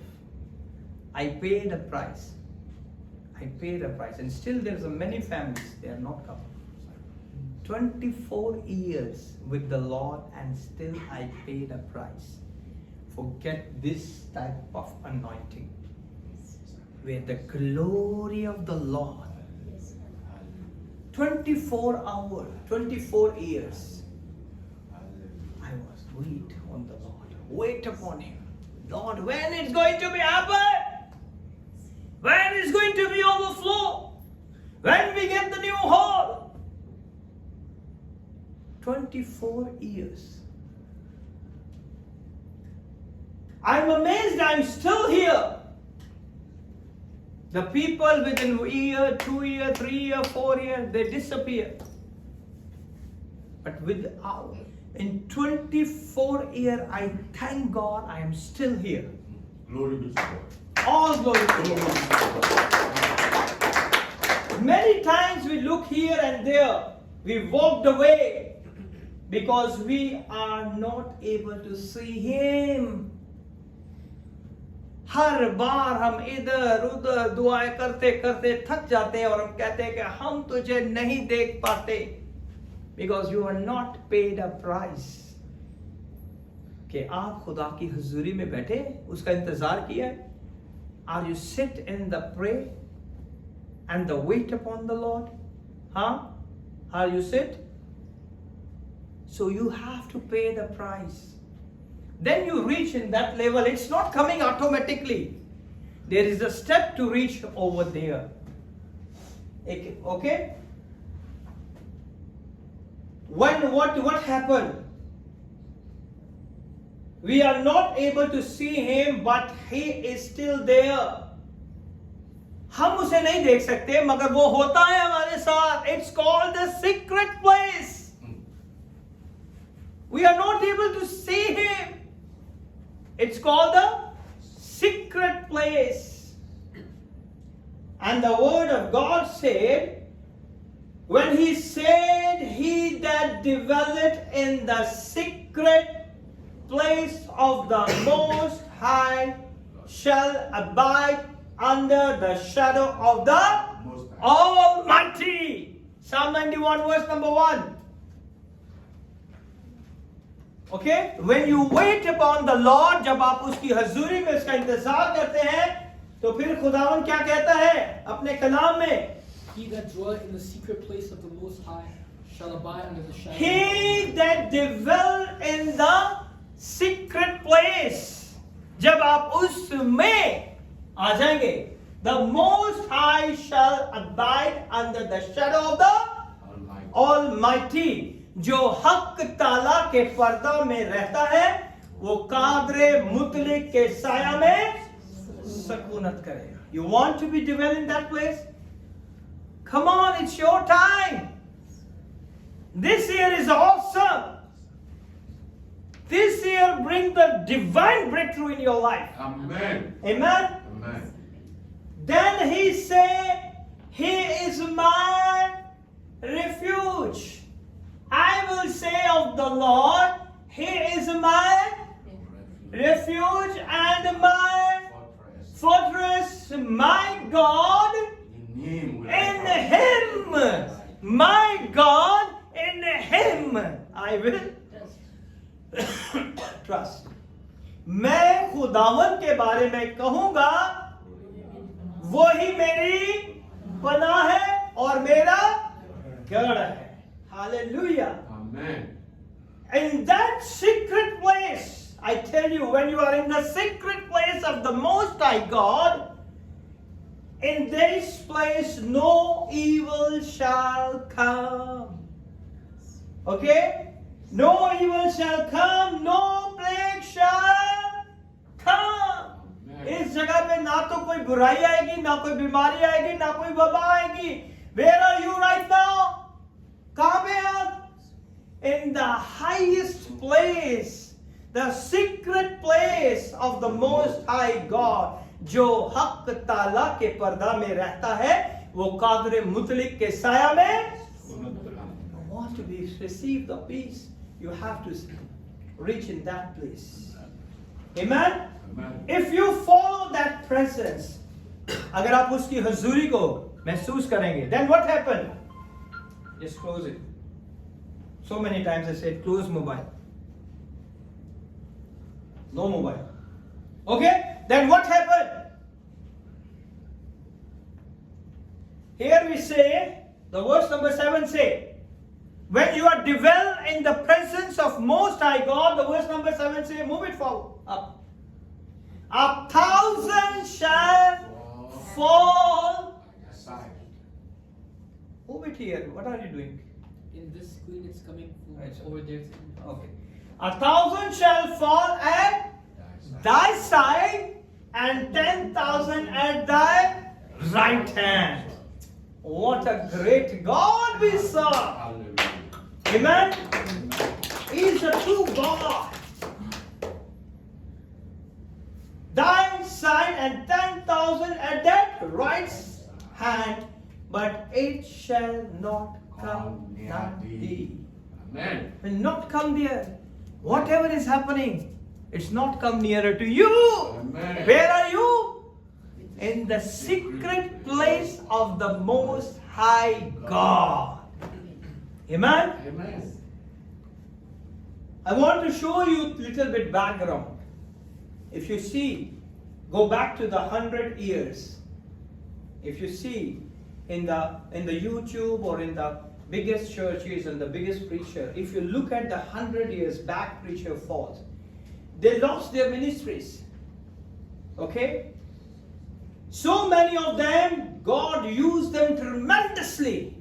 I pay the price. I pay the price. And still there's many families, they are not coming. 24 years with the Lord and still I pay the price. Forget this type of anointing. Where the glory of the Lord. 24 hours, 24 years. I was wait on the Lord. Wait upon him. Lord, when it's going to be happen? When it's going to be overflow? When we get the new hall? 24 years. I'm amazed I'm still here. The people within a year, 2 years, 3 years, 4 years, they disappear. But in 24 years, I thank God I am still here. Glory be to God. All glory to God. Many times we look here and there, we walked away, because we are not able to see him. हर बार हम इधर उधर दुआएं करते करते थक जाते हैं और हम कहते हैं कि हम तुझे नहीं देख पाते, because you are not paid a price. कि आप खुदा की हुजूरी में बैठे उसका इंतजार किया है. Are you sit in the pray and the wait upon the Lord? Huh? Are you sit? So you have to pay the price. Then you reach in that level. It's not coming automatically. There is a step to reach over there. Okay? What happened? We are not able to see him, but he is still there. हम उसे नहीं देख सकते मगर वो होता है हमारे साथ. It's called the secret place. We are not able to see him. It's called the secret place. And the word of God said, when he said, he that dwelleth in the secret place of the Most High shall abide under the shadow of the Most High. Almighty. Psalm 91 verse number 1. Okay? When you wait upon the Lord, जब आप उसकी हजूरी में उसका इंतजार करते हैं, तो फिर खुदावन क्या कहता है अपने कलाम में? He that dwelleth in the secret place of the Most High shall abide under the shadow of the He Almighty. that dwell in the secret place. जब आप उसमें आ जाएंगे, the Most High shall abide under the shadow of the Almighty. Almighty. जो हक ताला के पर्दा में रहता है वो कादरे मुतलिक के साया में सकूनत करेगा. You want to be dwell in that place? Come on, it's your time. This year is awesome. This year bring the divine breakthrough in your life. Amen. Amen. Amen. Then he said, he is my refuge. I will say of the Lord, he is my refuge and my fortress, my God. In him will In I him, my God, in him I will trust. मैं खुदावन के बारे में कहूंगा, वो ही मेरी पनाह है और मेरा गढ़ है. Hallelujah. Amen. In that secret place, I tell you, when you are in the secret place of the Most High God, in this place no evil shall come. Okay? No evil shall come, no plague shall come. इस जगह पे ना तो कोई बुराई आएगी, ना कोई बीमारी आएगी, ना कोई वबा आएगी. Where are you right now? कहाँ पे आप? In the highest place, the secret place of the Most High God, जो हक ताला के पर्दा में रहता है, वो कादरे मुतलिक के साया में. Want to be receive the peace, you have to reach in that place. Amen. Amen. If you follow that presence, अगर आप उसकी हजूरी को महसूस करेंगे, then what happened? Just close it. So many times I said close mobile. No mobile. Okay? Then what happened? Here we say, the verse number 7 say, when you are dwell in the presence of Most High God, the verse number 7 say, move it forward, up. 1,000 shall fall. Aside. Move it here. What are you doing? In this screen, it's coming from Right, so- over there. Okay. 1,000 shall fall at thy side, and 10,000 at thy right hand. What a great God we serve. Hallelujah. Amen. He is a true God. Thy side and 10,000 at that right hand, but it shall not come nigh thee. Amen. will not come there. Whatever is happening, it's not come nearer to you. Amen. Where are you? In the secret place of the Most High God. Amen? Amen. I want to show you a little bit background. If you see, go back to the 100 years. If you see in the YouTube or in the biggest churches and the biggest preacher, if you look at the 100 years back preacher falls, they lost their ministries. Okay? So many of them, God used them tremendously.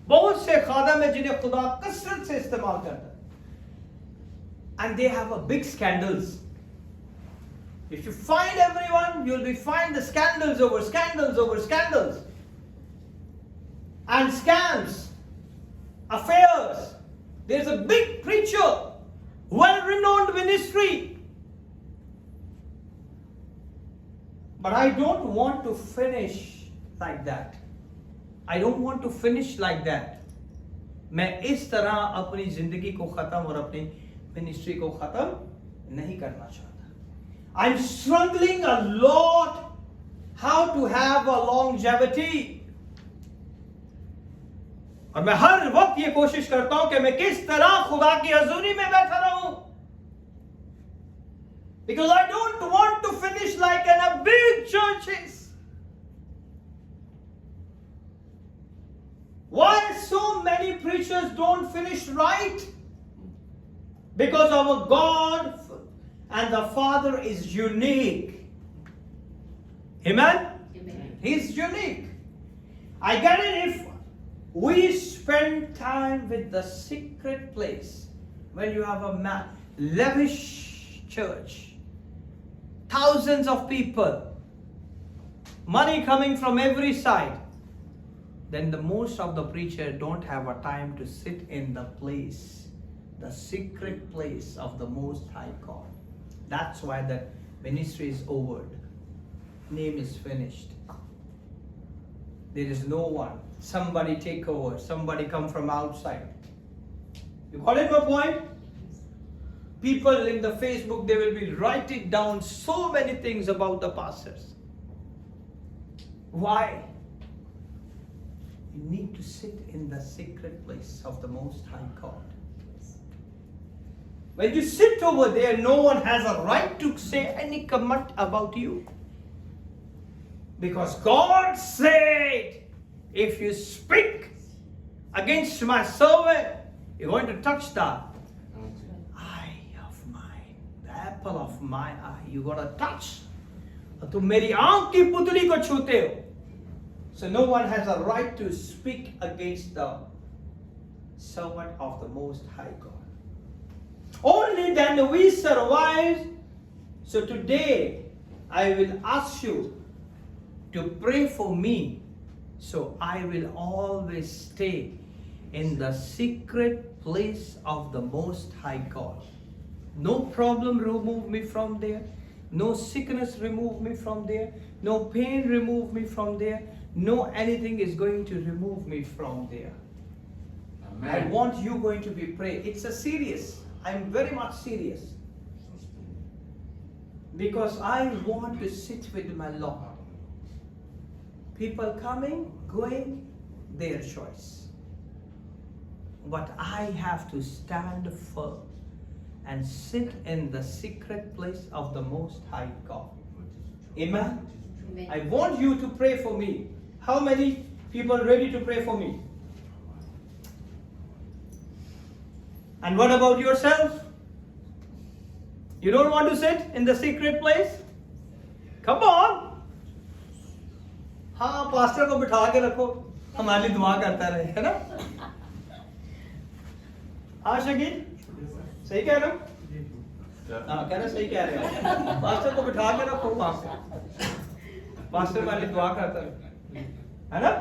बहुत से खादम है जिन्हें खुदा कसरत से इस्तेमाल करता है. And they have a big scandals. If you find everyone, you'll be find the scandals over scandals over scandals. And scams, affairs. There's a big preacher, well-renowned ministry. But I don't want to finish like that. I don't want to finish like that. मैं इस तरह अपनी जिंदगी को खत्म और अपनी ministry को खत्म नहीं करना चाहता. I'm struggling a lot how to have a longevity. और मैं हर वक्त ये कोशिश करता हूं कि मैं किस तरह खुदा की हजूरी में बैठा रहूं. Because I don't want to finish like in a big churches. Why so many preachers don't finish right? Because our God and the Father is unique. Amen? Amen. He's unique. I get it if we spend time with the secret place when you have a lavish church, thousands of people, money coming from every side, then the most of the preacher don't have a time to sit in the place, the secret place of the Most High God. That's why the ministry is over. Name is finished. There is no one. Somebody take over. Somebody come from outside. You got it, my point? People in the Facebook, they will be writing down so many things about the pastors. Why? You need to sit in the secret place of the Most High God. When you sit over there, no one has a right to say any comment about you. Because God said, if you speak against my servant, you're going to touch the eye of mine, the apple of my eye. You got to touch. तुम मेरी आंख की पुतली को छूते हो. So no one has a right to speak against the servant of the Most High God. Only then we survive. So today I will ask you to pray for me, so I will always stay in the secret place of the Most High God. No problem remove me from there. No sickness remove me from there. No pain remove me from there. No anything is going to remove me from there. Amen. I want you going to be praying. It's a serious. I'm very much serious. Because I want to sit with my Lord. People coming, going, their choice. But I have to stand firm and sit in the secret place of the Most High God. Amen? Amen. I want you to pray for me. How many people are ready to pray for me? And what about yourself? You don't want to sit in the secret place? Come on. हाँ pastor को बिठा के रखो, हमारी दुआ करता रहे, है ना? हाँ शकील, सही कह रहे हो? हाँ कह रहे सही कह रहे हो. पास्टर को बिठा के रखो वहाँ पे. पास्टर वाली दुआ करता रहे, है ना?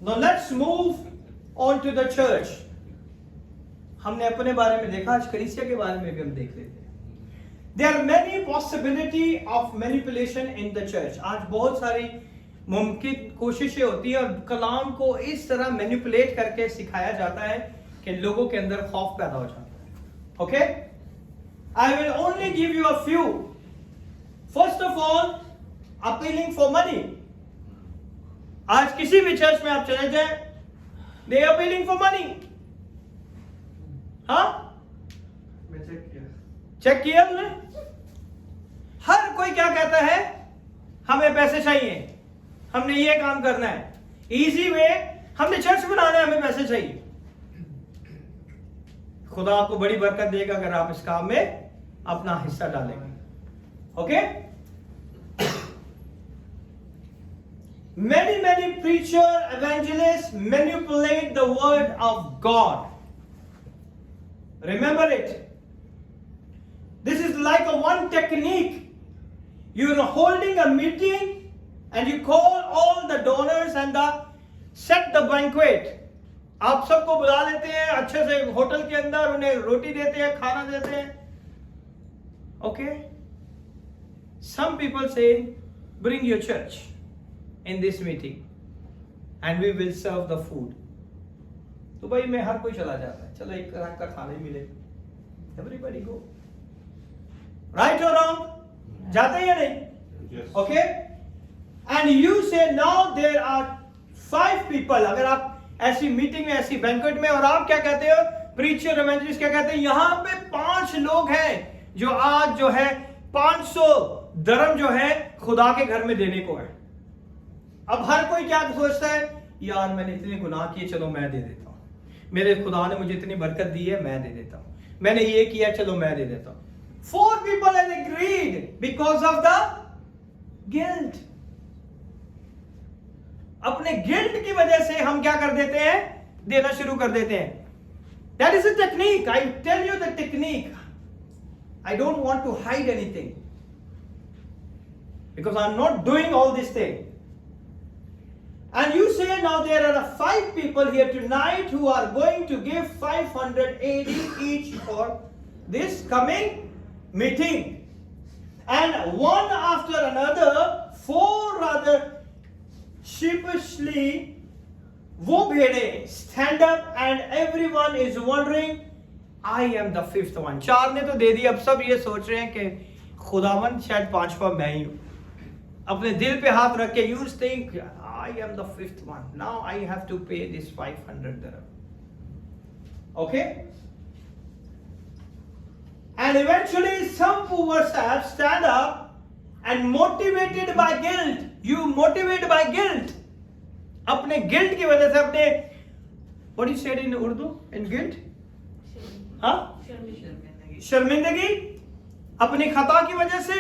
Now let's move on to the church. हमने अपने बारे में देखा, आज कलीसिया के बारे में भी हम देख लेते हैं. There are many possibility of manipulation in the church. आज बहुत सारी मुमकिन कोशिशें होती हैं और कलाम को इस तरह मैनिपुलेट करके सिखाया जाता है कि लोगों के अंदर खौफ पैदा हो जाता है. Okay, I will only give you a few. First of all, appealing for money. आज किसी भी चर्च में आप चले जाए, दे अपीलिंग फॉर मनी. हाँ, चेक किया तुमने? हर कोई क्या कहता है, हमें पैसे चाहिए, हमने ये काम करना है, इजी वे, हमने चर्च बनाना है, हमें पैसे चाहिए. खुदा आपको बड़ी बरकत देगा अगर आप इस काम में अपना हिस्सा डालेंगे. Okay? Many preacher evangelists manipulate the word of God. Remember it. This is like a one technique. You're holding a meeting and you call all the donors and set the banquet. आप सबको बुला लेते हैं अच्छे से hotel के अंदर, उन्हें रोटी देते हैं, खाना देते हैं. Okay? Some people say, bring your church in this meeting and we will serve the food. तो भाई मैं हर कोई चला जाता है, चलो एक रंग का खाना ही मिले. Everybody go. Right or wrong? जाते हैं या नहीं? Yes. Okay? And you say now there are 5 people. अगर आप ऐसी मीटिंग में, ऐसी बैंक्वेट में, और आप क्या कहते हो, प्रीचर एवेंजलिस्ट क्या कहते हैं, यहां पे 5 लोग हैं जो आज जो है 500 दरम जो है खुदा के घर में देने को है. अब हर कोई क्या सोचता है, यार मैंने इतने गुनाह किए, चलो मैं दे देता हूं. मेरे खुदा ने मुझे इतनी बरकत दी है, मैं दे देता हूं. मैंने ये किया, चलो मैं दे देता हूं. 4 people have agreed because of the guilt. अपने गिल्ट की वजह से हम क्या कर देते हैं, देना शुरू कर देते हैं. That is a technique. I tell you the technique. I don't want to hide anything because I'm not doing all this thing. And you say now there are 5 people here tonight who are going to give 580 each for this coming meeting. And one after another, 4 rather sheepishly, वो भेड़े stand up and everyone is wondering, I am the 5th one. 4 ने तो दे दी, अब सब ये सोच रहे हैं कि खुदावन शायद 5वां मैं ही हूं. अपने दिल पे हाथ रख के you think I am the 5th one. Now I have to pay this 500 dirham. Okay? And eventually some poor sap stand up and motivated by guilt. You motivate by guilt. अपने guilt की वजह से अपने, what you said in Urdu, in guilt? हाँ? शर्मिंदगी. अपनी खता की वजह से,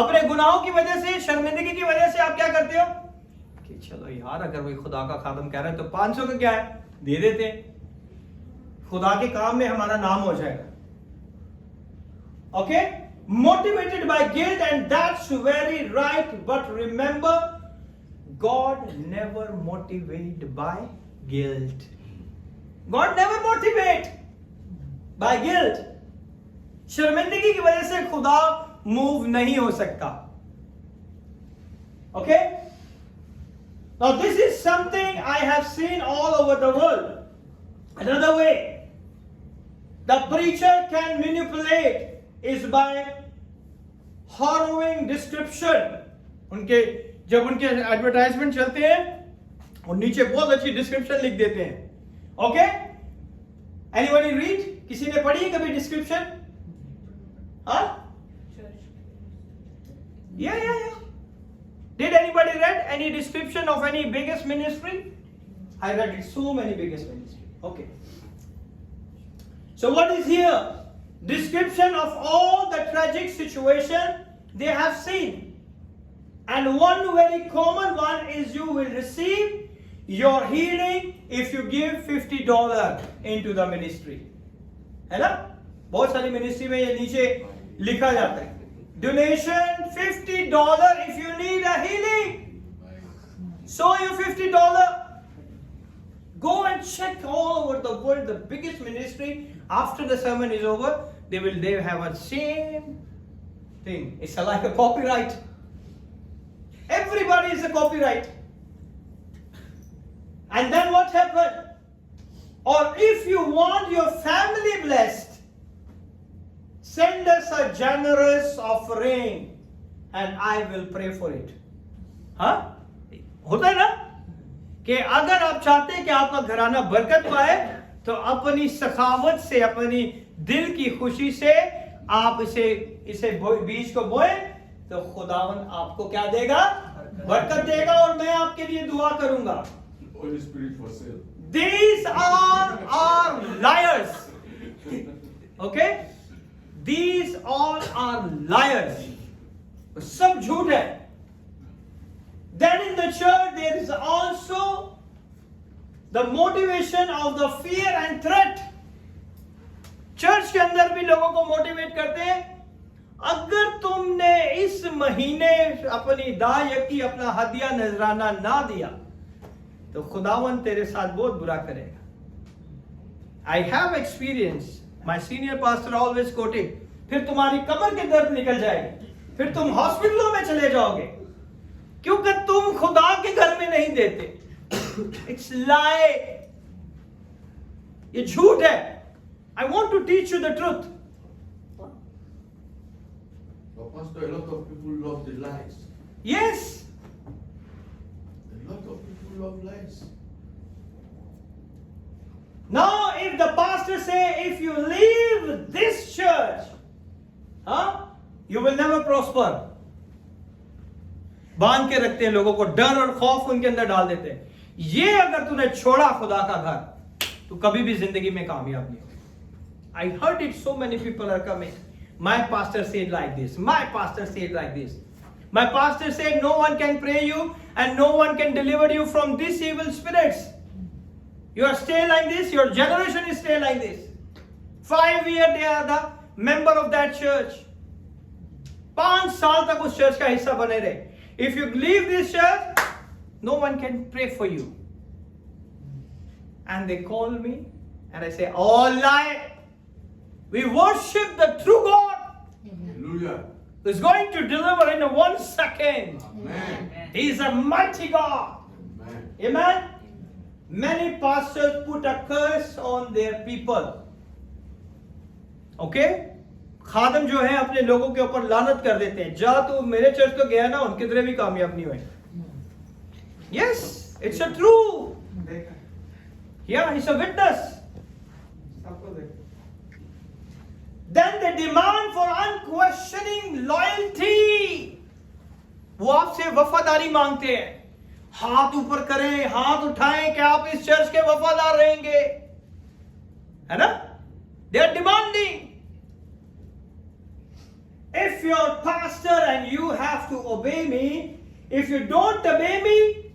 अपने गुनाहों की वजह से, शर्मिंदगी की वजह से आप क्या करते हो कि चलो यार अगर कोई खुदा का खादम कह रहा है तो 500 का क्या है, दे देते हैं, खुदा के काम में हमारा नाम हो जाएगा. Okay? Motivated by guilt, and that's very right. But remember, God never motivates by guilt. God never motivates by guilt. शर्मिंदगी की वजह से खुदा मूव नहीं हो सकता. Okay? Now this is something I have seen all over the world. Another way the preacher can manipulate is by harrowing description. उनके जब उनके एडवर्टाइजमेंट चलते हैं और नीचे बहुत अच्छी डिस्क्रिप्शन लिख देते हैं. ओके? Anybody read? किसी ने पढ़ी कभी डिस्क्रिप्शन? हाँ? Yeah. Did anybody read any description of any biggest ministry? I read it, so many biggest ministry. Okay. So what is here? Description of all the tragic situation they have seen. And one very common one is you will receive your healing if you give $50 into the ministry. है ना? बहुत सारी ministry में ये नीचे लिखा जाता है. Donation $50 if you need a healing. Sow you $50. Go and check all over the world the biggest ministry. After the sermon is over, they have a same thing. It's like a copyright. Everybody is a copyright. And then what happened? Or if you want your family blessed, send us a generous offering and I will pray for it. हाँ? होता है ना कि अगर आप चाहते हैं कि आपका घराना बरकत पाए तो अपनी सखावत से, अपनी दिल की खुशी से आप इसे बीज को बोए तो खुदावन आपको क्या देगा? बरकत देगा और मैं आपके लिए दुआ करूंगा. Holy Spirit for sale. These are liars. Okay? These all are liars. सब झूठ है. Then in the church there is also the motivation of the fear and threat. Church के अंदर भी लोगों को मोटिवेट करते हैं, अगर तुमने इस महीने अपनी दायकी, अपना हदिया नजराना ना दिया तो खुदावन तेरे साथ बहुत बुरा करेगा. I have experience. My senior pastor always quoted, फिर तुम्हारी कमर के दर्द निकल जाएगी, फिर तुम हॉस्पिटलों में चले जाओगे क्योंकि तुम खुदा के घर में नहीं देते. It's lie. ये झूठ है. I want to teach you the truth. But Pastor, a lot of people love the lies. Yes. A lot of people love lies. Now, if the pastor say, if you leave this church, you will never prosper. बांध के रखते हैं लोगों को, डर और खौफ उनके अंदर डाल देते हैं. ये अगर तूने छोड़ा खुदा का घर तो कभी भी जिंदगी में कामयाब नहीं होगा. I heard it, so many people are coming. My pastor said like this. My pastor said like this. My pastor said no one can pray you and no one can deliver you from these evil spirits. You are stay like this, your generation is stay like this. 5 years they are the member of that church. 5 साल तक उस church का हिस्सा बने रहे. If you leave this church, no one can pray for you. And they call me and I say, all lie. We worship the true God Hallelujah. who is going to deliver in 1 second. Amen. He is a mighty God. Amen. Amen. Many pastors put a curse on their people. Okay? खादम जो है अपने लोगों के ऊपर लानत कर देते हैं. जा तू मेरे चर्च तो गया ना, उनके तरह भी कामयाब नहीं हुए. Yes, it's a true. Yeah, he's a witness. Then they demand for unquestioning loyalty. वो आपसे वफादारी मांगते हैं. हाथ ऊपर करें, हाथ उठाएं कि आप इस चर्च के वफादार रहेंगे, है ना? They are demanding. If you're pastor and you have to obey me, if you don't obey me,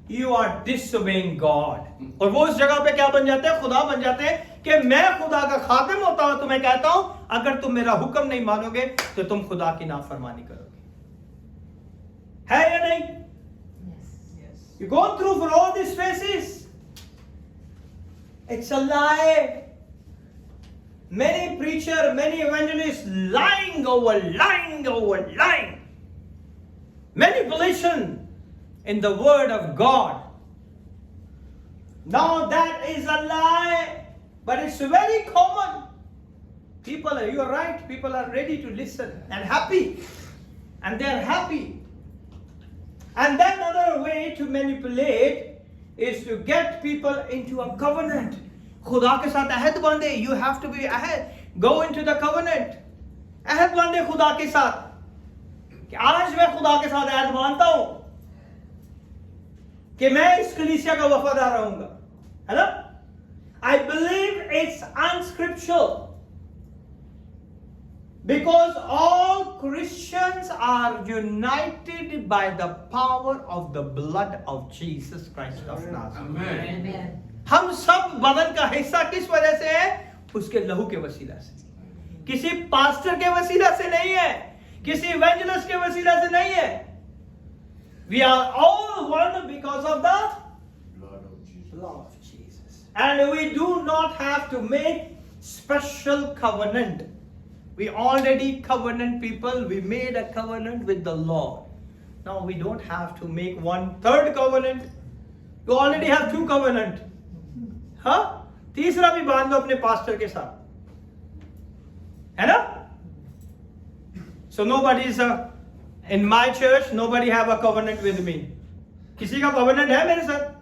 you are disobeying God. और वो उस जगह पे क्या बन जाते हैं? खुदा बन जाते हैं कि मैं खुदा का खातिम होता हूं, तो मैं कहता हूं अगर तुम मेरा हुक्म नहीं मानोगे तो तुम खुदा की नाफरमानी करोगे. है या नहीं? Yes. You go through for all these phases. It's a lie. Many preachers, many evangelists lying over lying. Manipulation in the word of God. Now that is a lie, but it's very common. You are right, people are ready to listen and happy. And they are happy. And then another way to manipulate is to get people into a covenant. खुदा के साथ अहद बांधे. You have to be ahead. Go into the covenant. अहद बांधे खुदा के साथ कि आज मैं खुदा के साथ अहद बांधता हूं कि मैं इस कलीसिया का वफादार रहूंगा, है ना? I believe it's unscriptural. Because all Christians are united by the power of the blood of Jesus Christ of Nazareth. Amen. Amen. हम सब बदन का हिस्सा किस वजह से है? उसके लहू के वसीला से. किसी पास्टर के वसीला से नहीं है, किसी इवेंजलिस्ट के वसीला से नहीं है. We are all one because of the Blood of Jesus. blood of Jesus. And we do not have to make special covenant. We already covenant people. We made a covenant with the Lord. Now we don't have to make one third covenant. You already have 2 covenant. हाँ? तीसरा भी बांध लो अपने pastor के साथ, है ना? So nobody is in my church. Nobody have a covenant with me. किसी का covenant है मेरे साथ?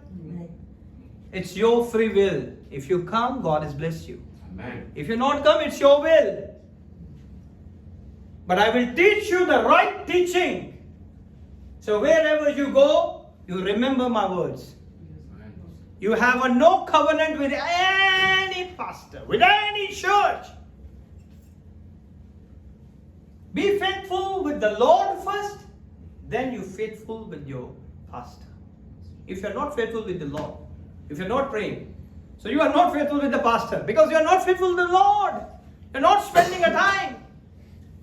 It's your free will. If you come, God has blessed you. Amen. If you not come, it's your will. But I will teach you the right teaching. So wherever you go, you remember my words. Amen. You have a no covenant with any pastor, with any church. Be faithful with the Lord first, then you faithful with your pastor. If you're not faithful with the Lord, if you're not praying, so you are not faithful with the pastor because you are not faithful with the Lord. You're not spending a time.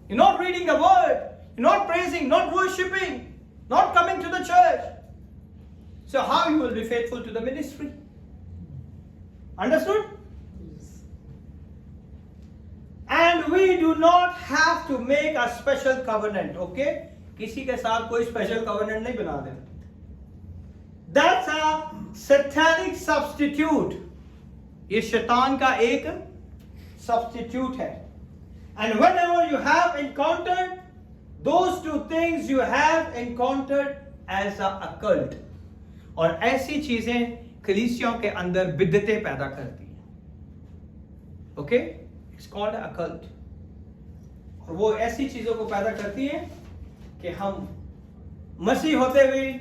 You're not reading the word. You're not praising, not worshipping, not coming to the church. So how you will be faithful to the ministry? Understood? And we do not have to make a special covenant, okay? किसी के साथ कोई special covenant नहीं बना देना. That's a satanic substitute. ये शैतान का एक substitute है. And whenever you have encountered those 2 things, you have encountered as a occult. और ऐसी चीजें कलीसियों के अंदर बिदअतें पैदा करती हैं. Okay? It's called a occult. और वो ऐसी चीजों को पैदा करती हैं कि हम मसीह होते हुए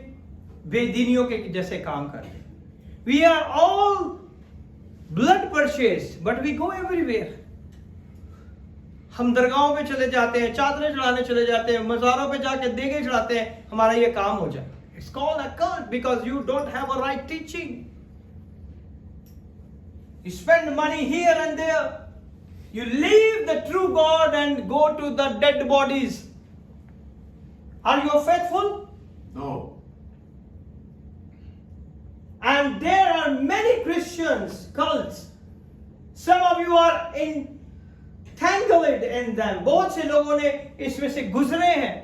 बेदीनियों के जैसे काम करते हैं. We are all blood purchased, but we go everywhere. हम दरगाहों पे चले जाते हैं, चादरें चढ़ाने चले जाते हैं, मज़ारों पे जाके देगे चढ़ाते हैं, हमारा ये काम हो जाए. It's called a cult because you don't have a right teaching. You spend money here and there. You leave the true God and go to the dead bodies. Are you faithful? No. And there are many Christians, cults. Some of you are entangled in them. बहुत से लोगों ने इसमें से गुजरे हैं.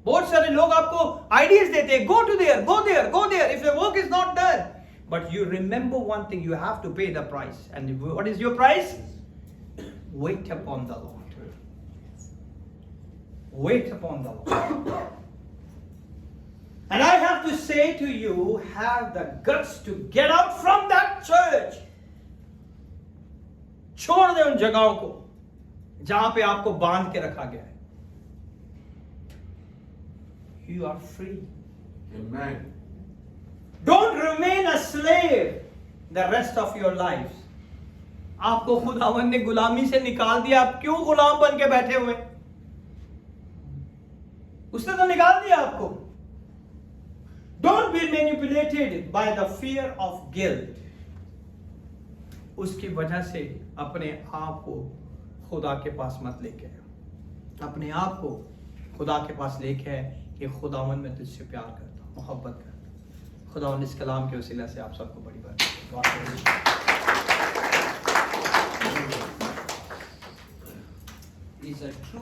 बहुत सारे लोग आपको ideas देते हैं. Go to there, go there, go there. If the work is not done. But you remember one thing, you have to pay the price. And what is your price? Wait upon the Lord. Wait upon the Lord. And I have to say to you, have the guts to get out from that church. छोड़ दे उन जगहों को जहां पे आपको बांध के रखा गया है. You are free. Amen. Don't remain a slave the rest of your lives. आपको खुदावंद ने गुलामी से निकाल दिया, आप क्यों गुलाम बन के बैठे हुए? उसने तो निकाल दिया आपको. Don't be manipulated by the fear of guilt. उसकी वजह से अपने आप को खुदा के पास मत लेके आए. अपने आप को खुदा के पास लेके आए कि खुदावंद मैं तुझसे प्यार करता हूँ, मोहब्बत करता हूँ. खुदावंद इस कलाम के वसीला से आप सबको बड़ी बात is a true